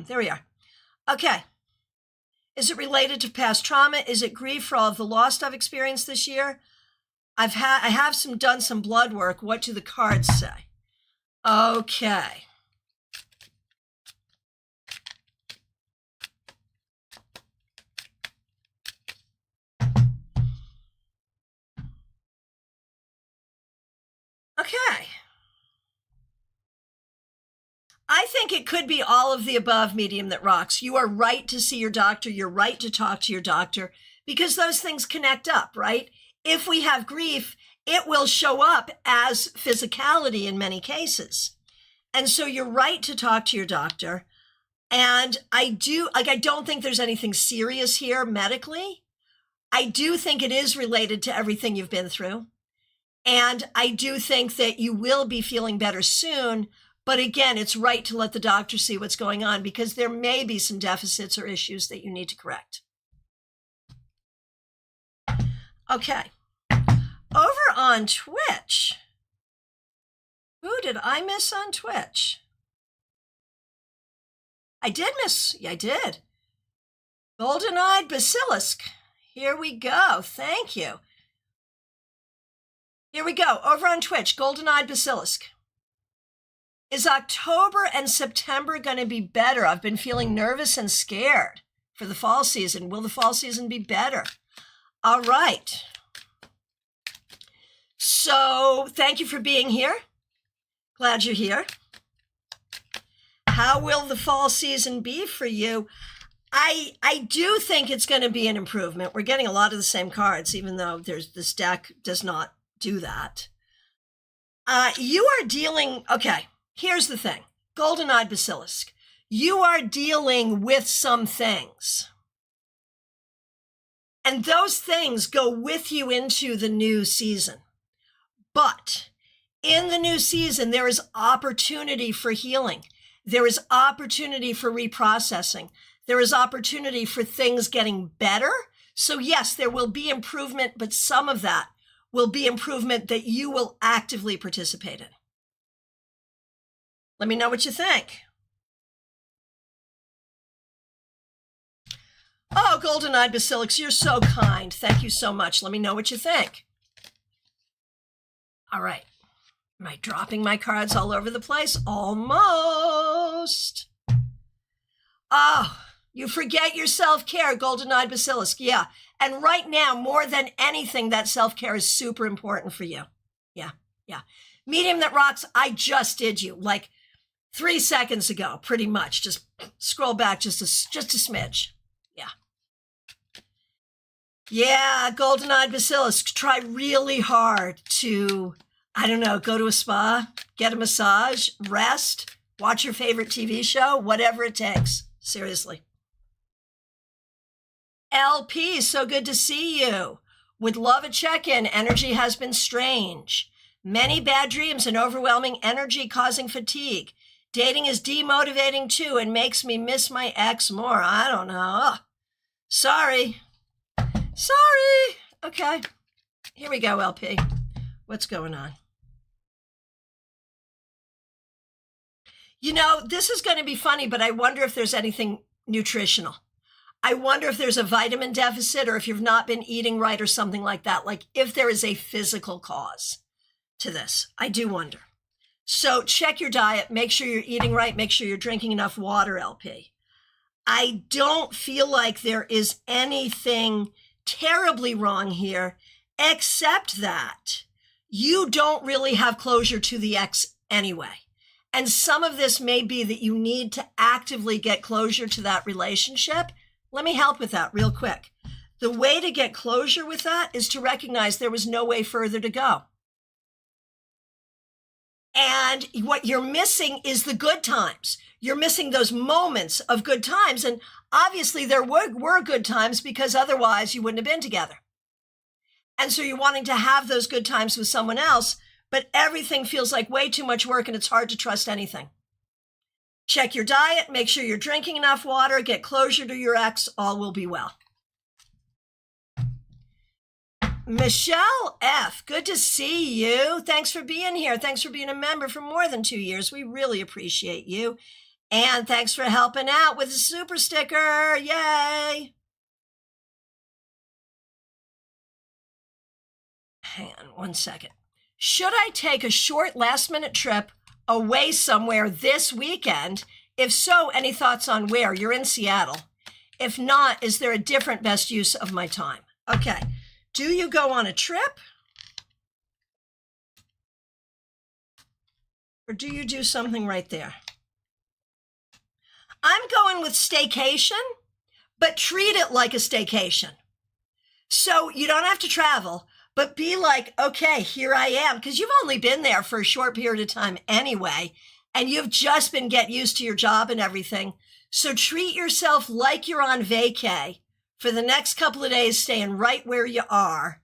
There we are. Okay. Is it related to past trauma? Is it grief for all of the loss I've experienced this year? I have done some blood work. What do the cards say? Okay. Okay. I think it could be all of the above, medium that rocks. You are right to see your doctor. You're right to talk to your doctor because those things connect up, right? If we have grief, it will show up as physicality in many cases. And so you're right to talk to your doctor. And I don't think there's anything serious here medically. I do think it is related to everything you've been through. And I do think that you will be feeling better soon. But again, it's right to let the doctor see what's going on because there may be some deficits or issues that you need to correct. Okay. Over on Twitch. Who did I miss on Twitch? I did miss. Yeah, I did. Golden-eyed basilisk. Here we go. Thank you. Here we go. Over on Twitch, golden-eyed basilisk. Is October and September going to be better? I've been feeling nervous and scared for the fall season. Will the fall season be better? All right. So thank you for being here. Glad you're here. How will the fall season be for you? I do think it's going to be an improvement. We're getting a lot of the same cards, even though this deck does not do that. You are dealing, okay, here's the thing. Golden-eyed basilisk. You are dealing with some things. And those things go with you into the new season. But in the new season, there is opportunity for healing. There is opportunity for reprocessing. There is opportunity for things getting better. So yes, there will be improvement, but some of that will be improvement that you will actively participate in. Let me know what you think. Oh, golden-eyed basilisk, you're so kind. Thank you so much. Let me know what you think. All right. Am I dropping my cards all over the place? Almost. Oh, you forget your self-care, golden-eyed basilisk. Yeah. And right now, more than anything, that self-care is super important for you. Yeah. Yeah. Medium that rocks, I just did you like 3 seconds ago, pretty much. Just scroll back just a smidge. Yeah. Yeah, golden-eyed basilisk, try really hard to, I don't know, go to a spa, get a massage, rest, watch your favorite TV show, whatever it takes. Seriously. LP, so good to see you. Would love a check-in. Energy has been strange. Many bad dreams and overwhelming energy causing fatigue. Dating is demotivating too and makes me miss my ex more. I don't know. Ugh. Sorry. Okay. Here we go, LP. What's going on? You know, this is going to be funny, but I wonder if there's anything nutritional. I wonder if there's a vitamin deficit or if you've not been eating right or something like that. Like if there is a physical cause to this. I do wonder. So check your diet. Make sure you're eating right. Make sure you're drinking enough water, LP. I don't feel like there is anything terribly wrong here, except that you don't really have closure to the ex anyway. And some of this may be that you need to actively get closure to that relationship. Let me help with that real quick. The way to get closure with that is to recognize there was no way further to go. And what you're missing is the good times. You're missing those moments of good times. And obviously there were good times because otherwise you wouldn't have been together. And so you're wanting to have those good times with someone else, but everything feels like way too much work and it's hard to trust anything. Check your diet, make sure you're drinking enough water, get closure to your ex, all will be well. Michelle F., good to see you. Thanks for being here. Thanks for being a member for more than 2 years. We really appreciate you. And thanks for helping out with a super sticker. Yay. Hang on 1 second. Should I take a short last-minute trip away somewhere this weekend? If so, any thoughts on where? You're in Seattle. If not, is there a different best use of my time? Okay. Do you go on a trip? Or do you do something right there? I'm going with staycation, but treat it like a staycation. So you don't have to travel, but be like, okay, here I am, because you've only been there for a short period of time anyway, and you've just been getting used to your job and everything. So treat yourself like you're on vacay for the next couple of days, staying right where you are.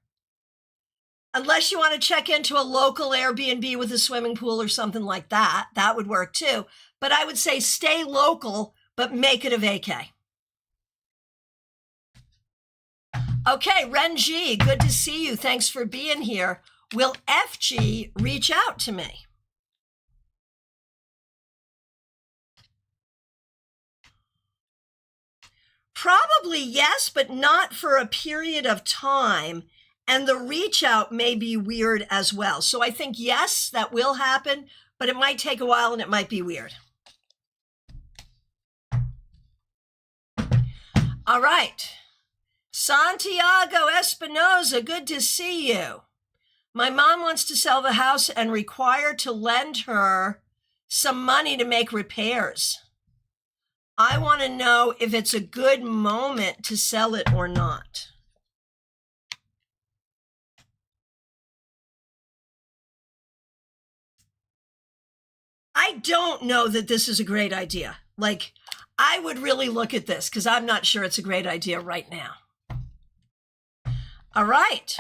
Unless you want to check into a local Airbnb with a swimming pool or something like that, that would work too. But I would say stay local, but make it a vacay. Okay, Ren G, good to see you. Thanks for being here. Will FG reach out to me? Probably yes, but not for a period of time. And the reach out may be weird as well. So I think, yes, that will happen, but it might take a while and it might be weird. All right. Santiago Espinoza, good to see you. My mom wants to sell the house and require to lend her some money to make repairs. I want to know if it's a good moment to sell it or not. I don't know that this is a great idea. Like, I would really look at this because I'm not sure it's a great idea right now. All right.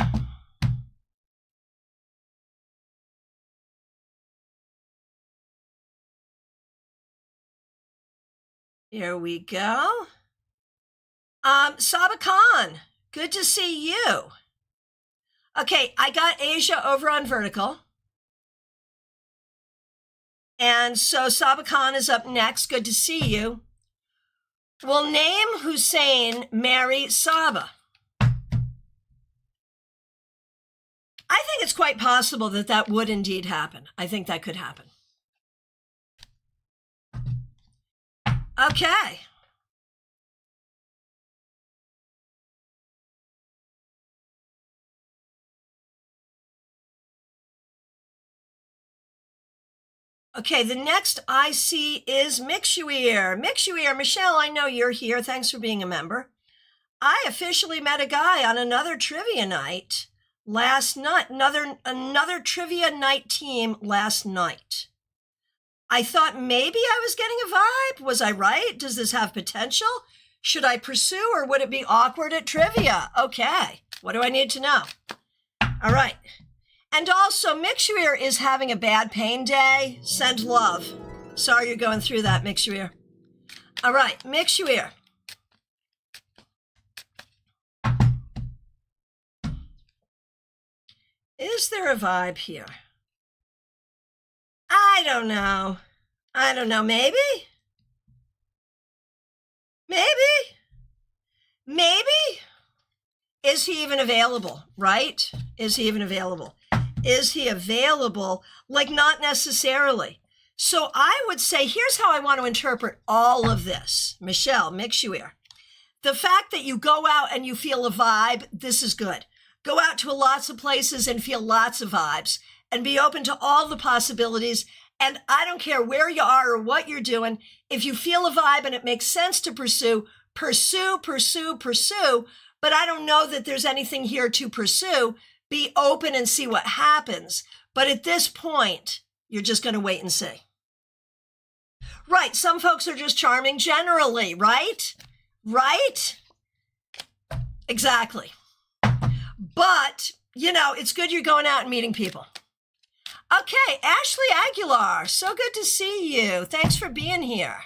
Here we go. Saba Khan, good to see you. Okay, I got Asia over on Vertical. And so Saba Khan is up next. Good to see you. Will Naeem Hussein marry Saba? I think it's quite possible that that would indeed happen. I think that could happen. Okay. Okay, the next I see is Mixuir. Mixuir, Michelle, I know you're here. Thanks for being a member. I officially met a guy on another trivia night last night, another trivia night team last night. I thought maybe I was getting a vibe. Was I right? Does this have potential? Should I pursue or would it be awkward at trivia? Okay, what do I need to know? All right. And also, Mixuir is having a bad pain day. Send love. Sorry you're going through that, Mixuir. All right, Mixuir. Is there a vibe here? I don't know. Maybe? Is he even available, right? Is he available? Like, not necessarily. So I would say, here's how I want to interpret all of this. Michelle, Mixuir. The fact that you go out and you feel a vibe, this is good. Go out to lots of places and feel lots of vibes and be open to all the possibilities. And I don't care where you are or what you're doing. If you feel a vibe and it makes sense to pursue. But I don't know that there's anything here to pursue. Be open and see what happens. But at this point, you're just going to wait and see. Right. Some folks are just charming generally, right? Right? Exactly. But, it's good you're going out and meeting people. Okay, Ashley Aguilar, so good to see you. Thanks for being here.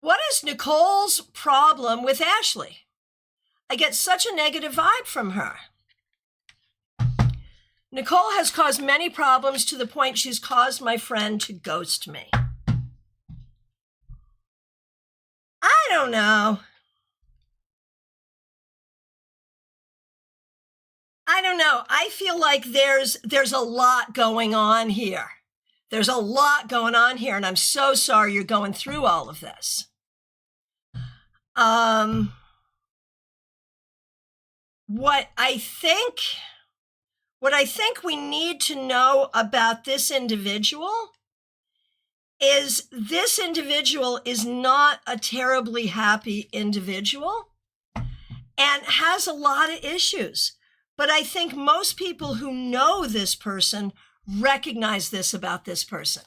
What is Nicole's problem with Ashley? I get such a negative vibe from her. Nicole has caused many problems to the point she's caused my friend to ghost me. I don't know. I feel like there's a lot going on here. There's a lot going on here, and I'm so sorry you're going through all of this. What I think we need to know about this individual is this individual is not a terribly happy individual and has a lot of issues. But I think most people who know this person recognize this about this person.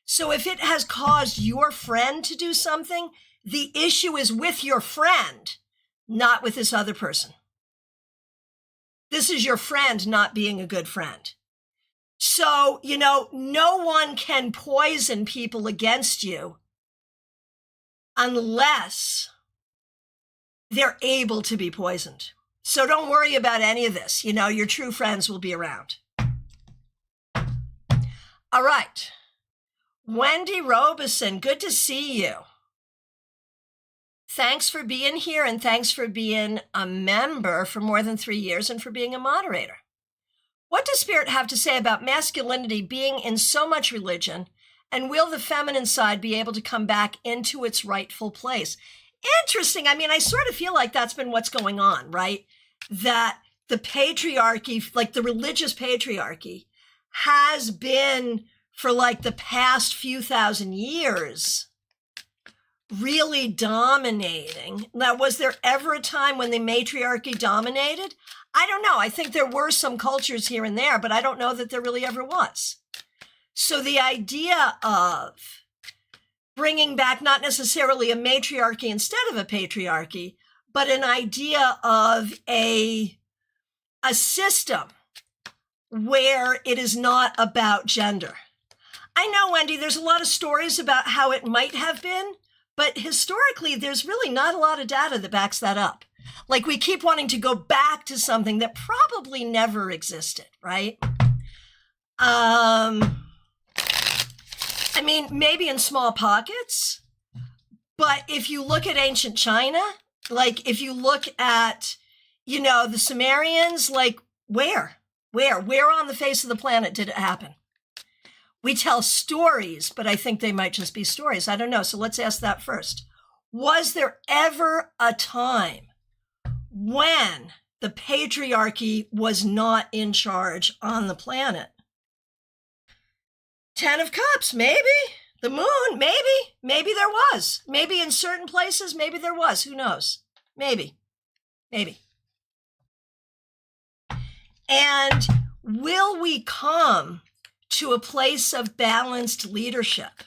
So if it has caused your friend to do something, the issue is with your friend, not with this other person. This is your friend not being a good friend. So, no one can poison people against you unless they're able to be poisoned. So don't worry about any of this. Your true friends will be around. All right. Wendy Robeson, good to see you. Thanks for being here, and thanks for being a member for more than 3 years and for being a moderator. What does Spirit have to say about masculinity being in so much religion, and will the feminine side be able to come back into its rightful place? Interesting. I sort of feel like that's been what's going on, right? That the patriarchy, like the religious patriarchy, has been for like the past few thousand years really dominating. Now, was there ever a time when the matriarchy dominated? I don't know. I think there were some cultures here and there, but I don't know that there really ever was. So the idea of bringing back not necessarily a matriarchy instead of a patriarchy, but an idea of a system where it is not about gender. I know, Wendy, there's a lot of stories about how it might have been, but historically, there's really not a lot of data that backs that up. Like, we keep wanting to go back to something that probably never existed, right? Maybe in small pockets, but if you look at ancient China, like if you look at, the Sumerians, like where on the face of the planet did it happen? We tell stories, but I think they might just be stories. I don't know. So let's ask that first. Was there ever a time when the patriarchy was not in charge on the planet? 10 of Cups, maybe. The moon, maybe. Maybe there was. Maybe in certain places, maybe there was. Who knows? Maybe. And will we come to a place of balanced leadership?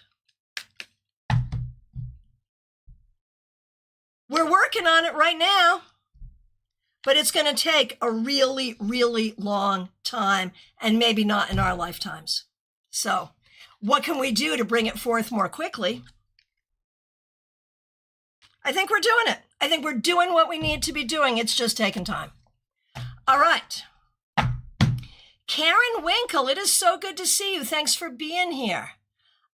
We're working on it right now, but it's going to take a really, really long time, and maybe not in our lifetimes. So what can we do to bring it forth more quickly? I think we're doing it. I think we're doing what we need to be doing. It's just taking time. All right. Karen Winkle, it is so good to see you. Thanks for being here.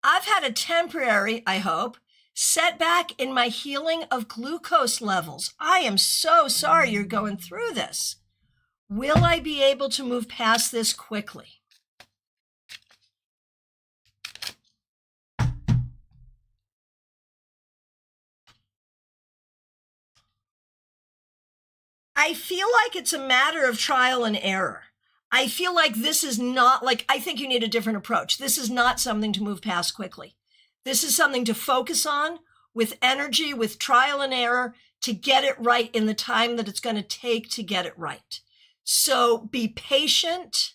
I've had a temporary, I hope, setback in my healing of glucose levels. I am so sorry you're going through this. Will I be able to move past this quickly? I feel like it's a matter of trial and error. I feel like this is not I think you need a different approach. This is not something to move past quickly. This is something to focus on with energy, with trial and error, to get it right in the time that it's going to take to get it right. So be patient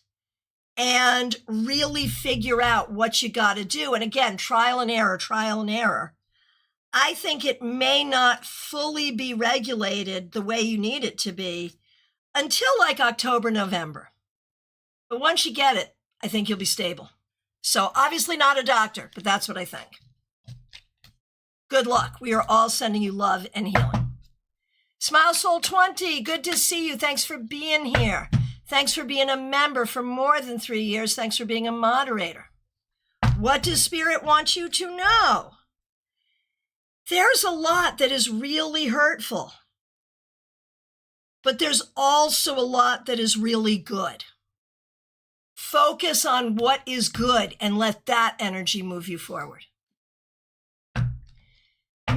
and really figure out what you got to do. And again, trial and error, trial and error. I think it may not fully be regulated the way you need it to be until like October, November. But once you get it, I think you'll be stable. So obviously not a doctor, but that's what I think. Good luck. We are all sending you love and healing. Smile Soul 20, good to see you. Thanks for being here. Thanks for being a member for more than 3 years. Thanks for being a moderator. What does Spirit want you to know? There's a lot that is really hurtful, but there's also a lot that is really good. Focus on what is good and let that energy move you forward.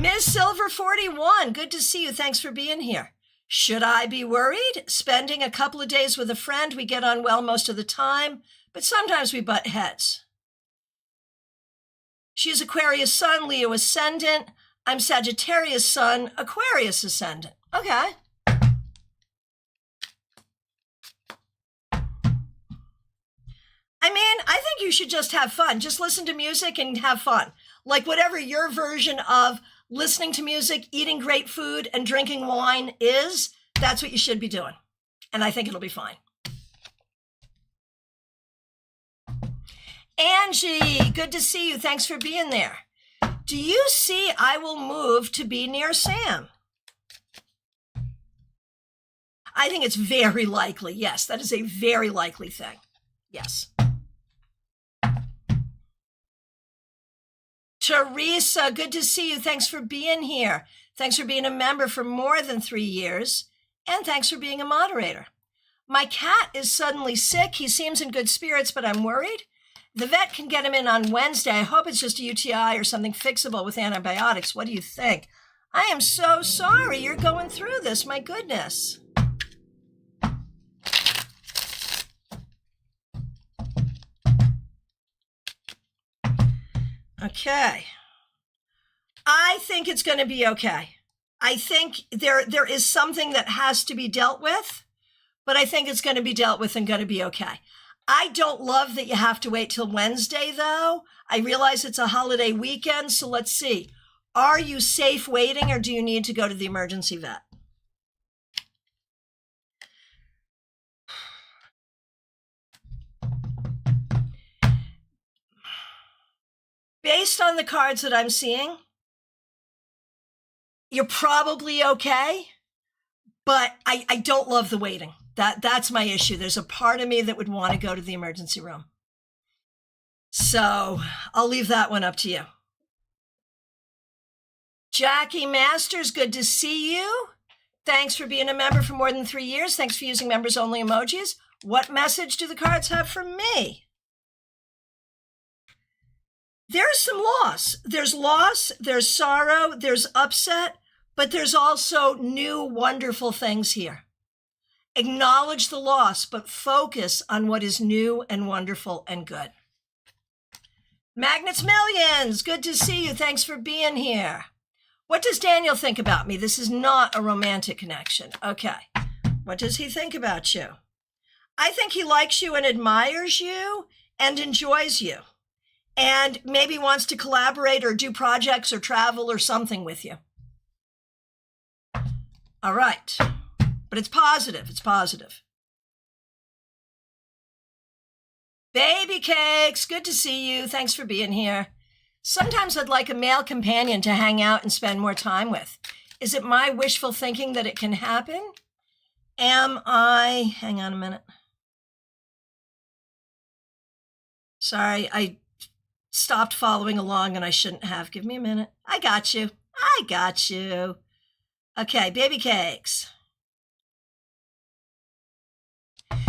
Miss Silver 41, good to see you. Thanks for being here. Should I be worried? Spending a couple of days with a friend, we get on well most of the time, but sometimes we butt heads. She's Aquarius Sun, Leo Ascendant. I'm Sagittarius Sun, Aquarius Ascendant. Okay. I mean, I think you should just have fun. Just listen to music and have fun. Like whatever your version of listening to music, eating great food, and drinking wine is, that's what you should be doing. And I think it'll be fine. Angie, good to see you. Thanks for being there. Do you see I will move to be near Sam? I think it's very likely. Yes, that is a very likely thing. Yes. Teresa, good to see you. Thanks for being here. Thanks for being a member for more than 3 years. And thanks for being a moderator. My cat is suddenly sick. He seems in good spirits, but I'm worried. The vet can get him in on Wednesday. I hope it's just a UTI or something fixable with antibiotics. What do you think? I am so sorry you're going through this. My goodness. Okay. I think it's going to be okay. I think there is something that has to be dealt with, but I think it's going to be dealt with and going to be okay. I don't love that you have to wait till Wednesday, though. I realize it's a holiday weekend, so let's see. Are you safe waiting, or do you need to go to the emergency vet? Based on the cards that I'm seeing, you're probably okay, but I don't love the waiting. That's my issue. There's a part of me that would want to go to the emergency room. So I'll leave that one up to you. Jackie Masters, good to see you. Thanks for being a member for more than 3 years. Thanks for using members only emojis. What message do the cards have for me? There's some loss. There's sorrow, there's upset, but there's also new wonderful things here. Acknowledge the loss, but focus on what is new and wonderful and good. Magnets Millions, good to see you. Thanks for being here. What does Daniel think about me? This is not a romantic connection. Okay. What does he think about you? I think he likes you and admires you and enjoys you, and maybe wants to collaborate or do projects or travel or something with you. All right. But it's positive. It's positive. Baby Cakes, good to see you. Thanks for being here. Sometimes I'd like a male companion to hang out and spend more time with. Is it my wishful thinking that it can happen? Hang on a minute. Sorry, I stopped following along and I shouldn't have. Give me a minute. I got you. Okay, Baby Cakes.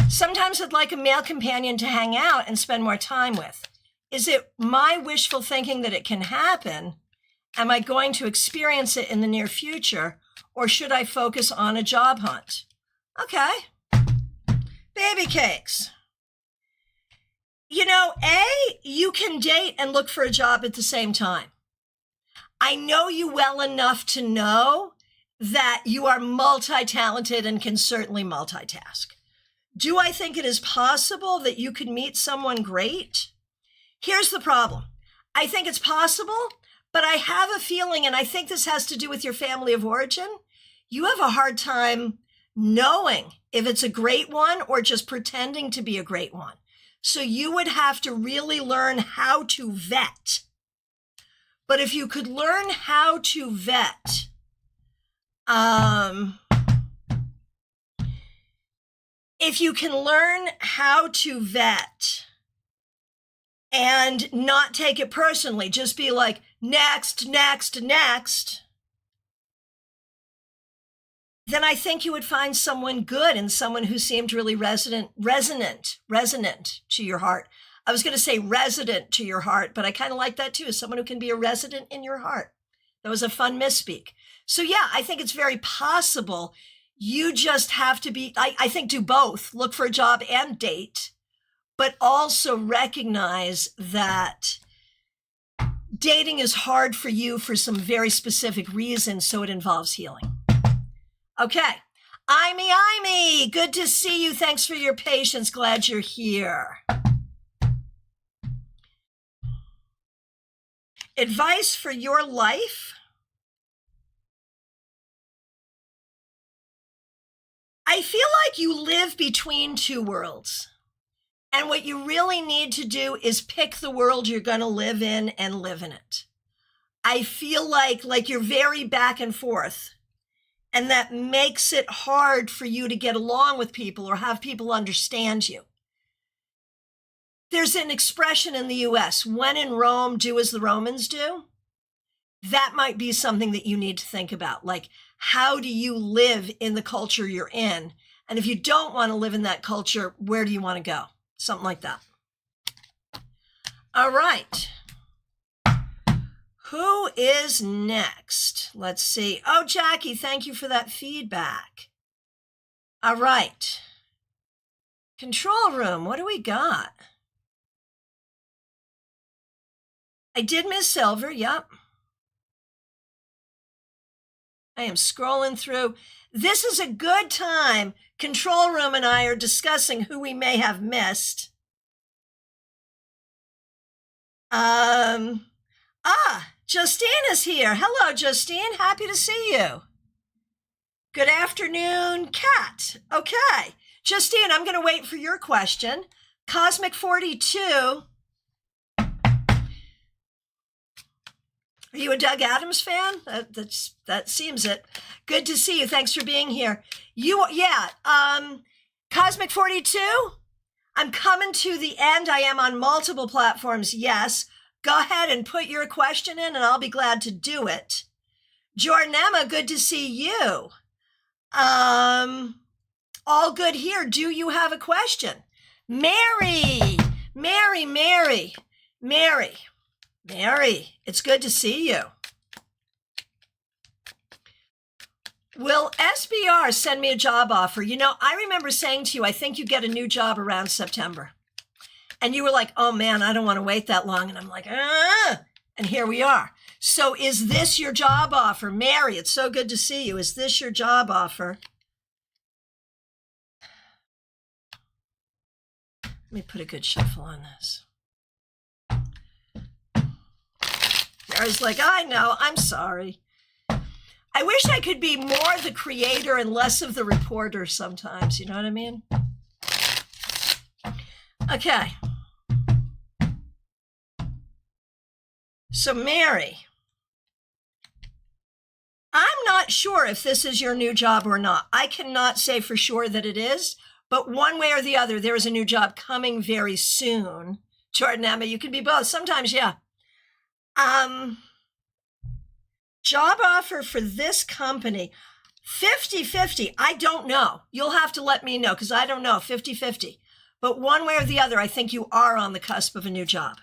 Sometimes I'd like a male companion to hang out and spend more time with. Is it my wishful thinking that it can happen? Am I going to experience it in the near future, or should I focus on a job hunt? Okay. Baby Cakes. You know, you can date and look for a job at the same time. I know you well enough to know that you are multi-talented and can certainly multitask. Do I think it is possible that you could meet someone great? Here's the problem. I think it's possible, but I have a feeling, and I think this has to do with your family of origin, you have a hard time knowing if it's a great one or just pretending to be a great one. So you would have to really learn how to vet. But if you could learn how to vet, if you can learn how to vet and not take it personally, just be like, next, next, next, then I think you would find someone good and someone who seemed really resonant to your heart. I was going to say resident to your heart, but I kind of like that too. Someone who can be a resident in your heart. That was a fun misspeak. So yeah, I think it's very possible. You just have to be, I think, do both. Look for a job and date, but also recognize that dating is hard for you for some very specific reasons, so it involves healing. Okay. Imy, good to see you. Thanks for your patience. Glad you're here. Advice for your life? I feel like you live between two worlds. And what you really need to do is pick the world you're going to live in and live in it. I feel like you're very back and forth. And that makes it hard for you to get along with people or have people understand you. There's an expression in the US, when in Rome, do as the Romans do. That might be something that you need to think about. Like, how do you live in the culture you're in? And if you don't want to live in that culture, where do you want to go? Something like that. All right. Who is next? Let's see. Oh, Jackie, thank you for that feedback. All right. Control room, what do we got? I did miss Silver, yep. I am scrolling through. This is a good time. Control room and I are discussing who we may have missed. Justine is here. Hello, Justine. Happy to see you. Good afternoon, Kat. Okay. Justine, I'm going to wait for your question. Cosmic 42. Are you a Doug Adams fan? That seems it. Good to see you. Thanks for being here. Cosmic 42. I'm coming to the end. I am on multiple platforms. Yes. Go ahead and put your question in and I'll be glad to do it. Jornema, good to see you. All good here. Do you have a question? Mary, it's good to see you. Will SBR send me a job offer? You know, I remember saying to you, I think you get a new job around September. And you were like, oh man, I don't want to wait that long. And I'm like, and here we are. So is this your job offer? Mary, it's so good to see you. Is this your job offer? Let me put a good shuffle on this. Mary's like, I know, I'm sorry. I wish I could be more the creator and less of the reporter sometimes. You know what I mean? Okay. So Mary, I'm not sure if this is your new job or not. I cannot say for sure that it is, but one way or the other, there is a new job coming very soon. Jordan, Emma, you can be both. Sometimes, yeah. Job offer for this company, 50-50. I don't know. You'll have to let me know because I don't know, 50-50. But one way or the other, I think you are on the cusp of a new job.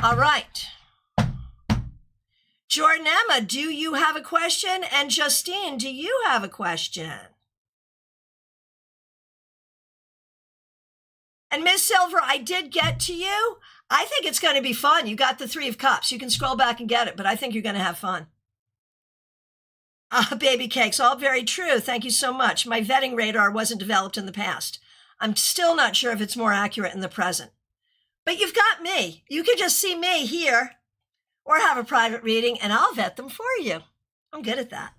All right. Jordan, Emma, do you have a question? And Justine, do you have a question? And Miss Silver, I did get to you. I think it's going to be fun. You got the 3 of Cups. You can scroll back and get it, but I think you're going to have fun. Baby cakes, all very true. Thank you so much. My vetting radar wasn't developed in the past. I'm still not sure if it's more accurate in the present. But you've got me. You can just see me here or have a private reading and I'll vet them for you. I'm good at that.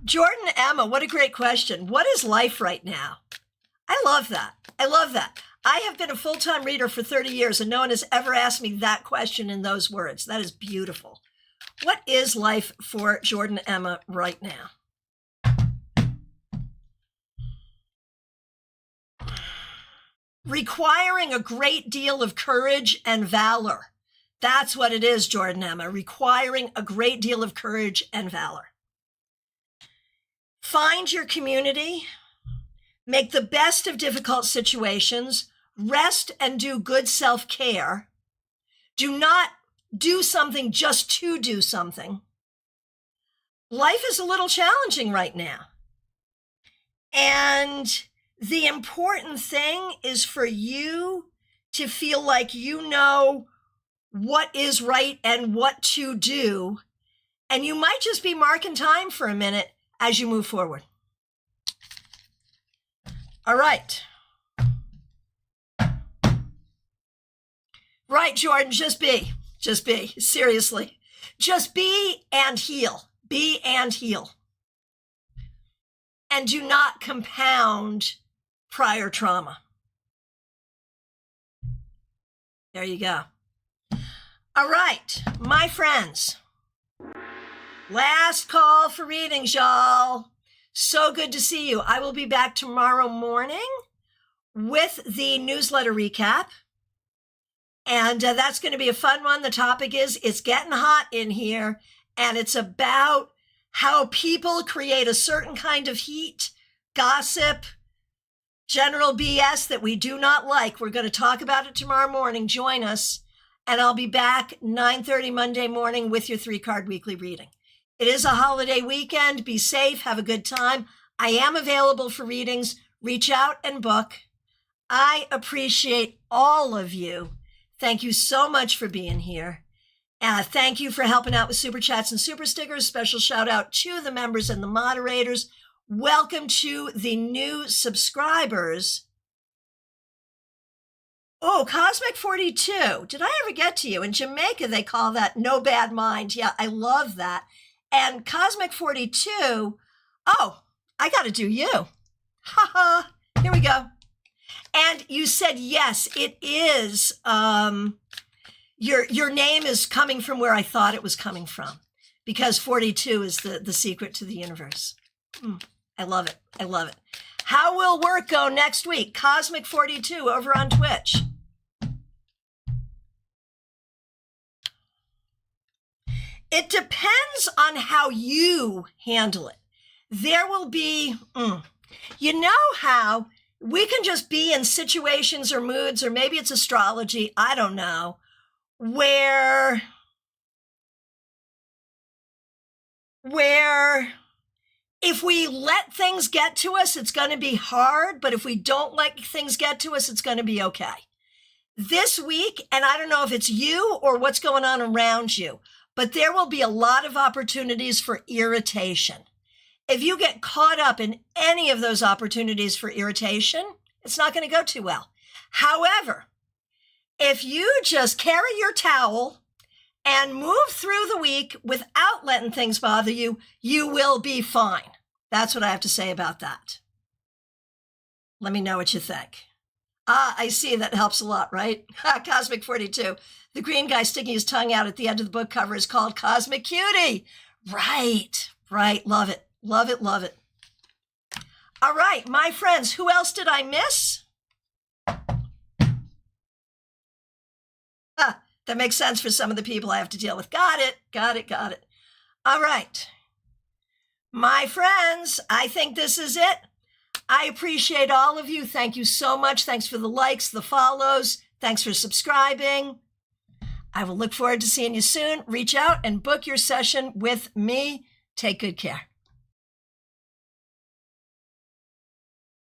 Jordan, Emma, what a great question. What is life right now? I love that. I love that. I have been a full-time reader for 30 years and no one has ever asked me that question in those words. That is beautiful. What is life for Jordan, Emma right now? requiring a great deal of courage and valor. That's what it is, Jordan Emma, requiring a great deal of courage and valor. Find your community, make the best of difficult situations, rest and do good self-care. Do not do something just to do something. Life is a little challenging right now. And the important thing is for you to feel like you know what is right and what to do. And you might just be marking time for a minute as you move forward. All right. Right, Jordan, just be. Seriously. Just be and heal. Be and heal. And do not compound prior trauma. There you go. All right, my friends. Last call for readings, y'all. So good to see you. I will be back tomorrow morning with the newsletter recap. And that's going to be a fun one. The topic is, it's getting hot in here. And it's about how people create a certain kind of heat, gossip, general BS that we do not like. We're going to talk about it tomorrow morning. Join us. And I'll be back 9:30 Monday morning with your 3-card weekly reading. It is a holiday weekend. Be safe. Have a good time. I am available for readings. Reach out and book. I appreciate all of you. Thank you so much for being here. Thank you for helping out with Super Chats and Super Stickers. Special shout out to the members and the moderators. Welcome to the new subscribers. Oh, Cosmic 42. Did I ever get to you? In Jamaica, they call that no bad mind. Yeah, I love that. And Cosmic 42. Oh, I got to do you. Ha ha. Here we go. And you said, yes, it is. Your name is coming from where I thought it was coming from, because 42 is the secret to the universe. I love it. I love it. How will work go next week? Cosmic 42 over on Twitch. It depends on how you handle it. There will be, you know how we can just be in situations or moods, or maybe it's astrology, I don't know, where if we let things get to us, it's going to be hard, but if we don't let things get to us, it's going to be okay. This week, and I don't know if it's you or what's going on around you, but there will be a lot of opportunities for irritation. If you get caught up in any of those opportunities for irritation, it's not going to go too well. However, if you just carry your towel and move through the week without letting things bother you, you will be fine. That's what I have to say about that. Let me know what you think. I see, that helps a lot, right? Cosmic 42. The green guy sticking his tongue out at the end of the book cover is called Cosmic Cutie. Right. Love it. Love it. Love it. All right, my friends, who else did I miss? That makes sense for some of the people I have to deal with. Got it. All right. My friends, I think this is it. I appreciate all of you. Thank you so much. Thanks for the likes, the follows. Thanks for subscribing. I will look forward to seeing you soon. Reach out and book your session with me. Take good care.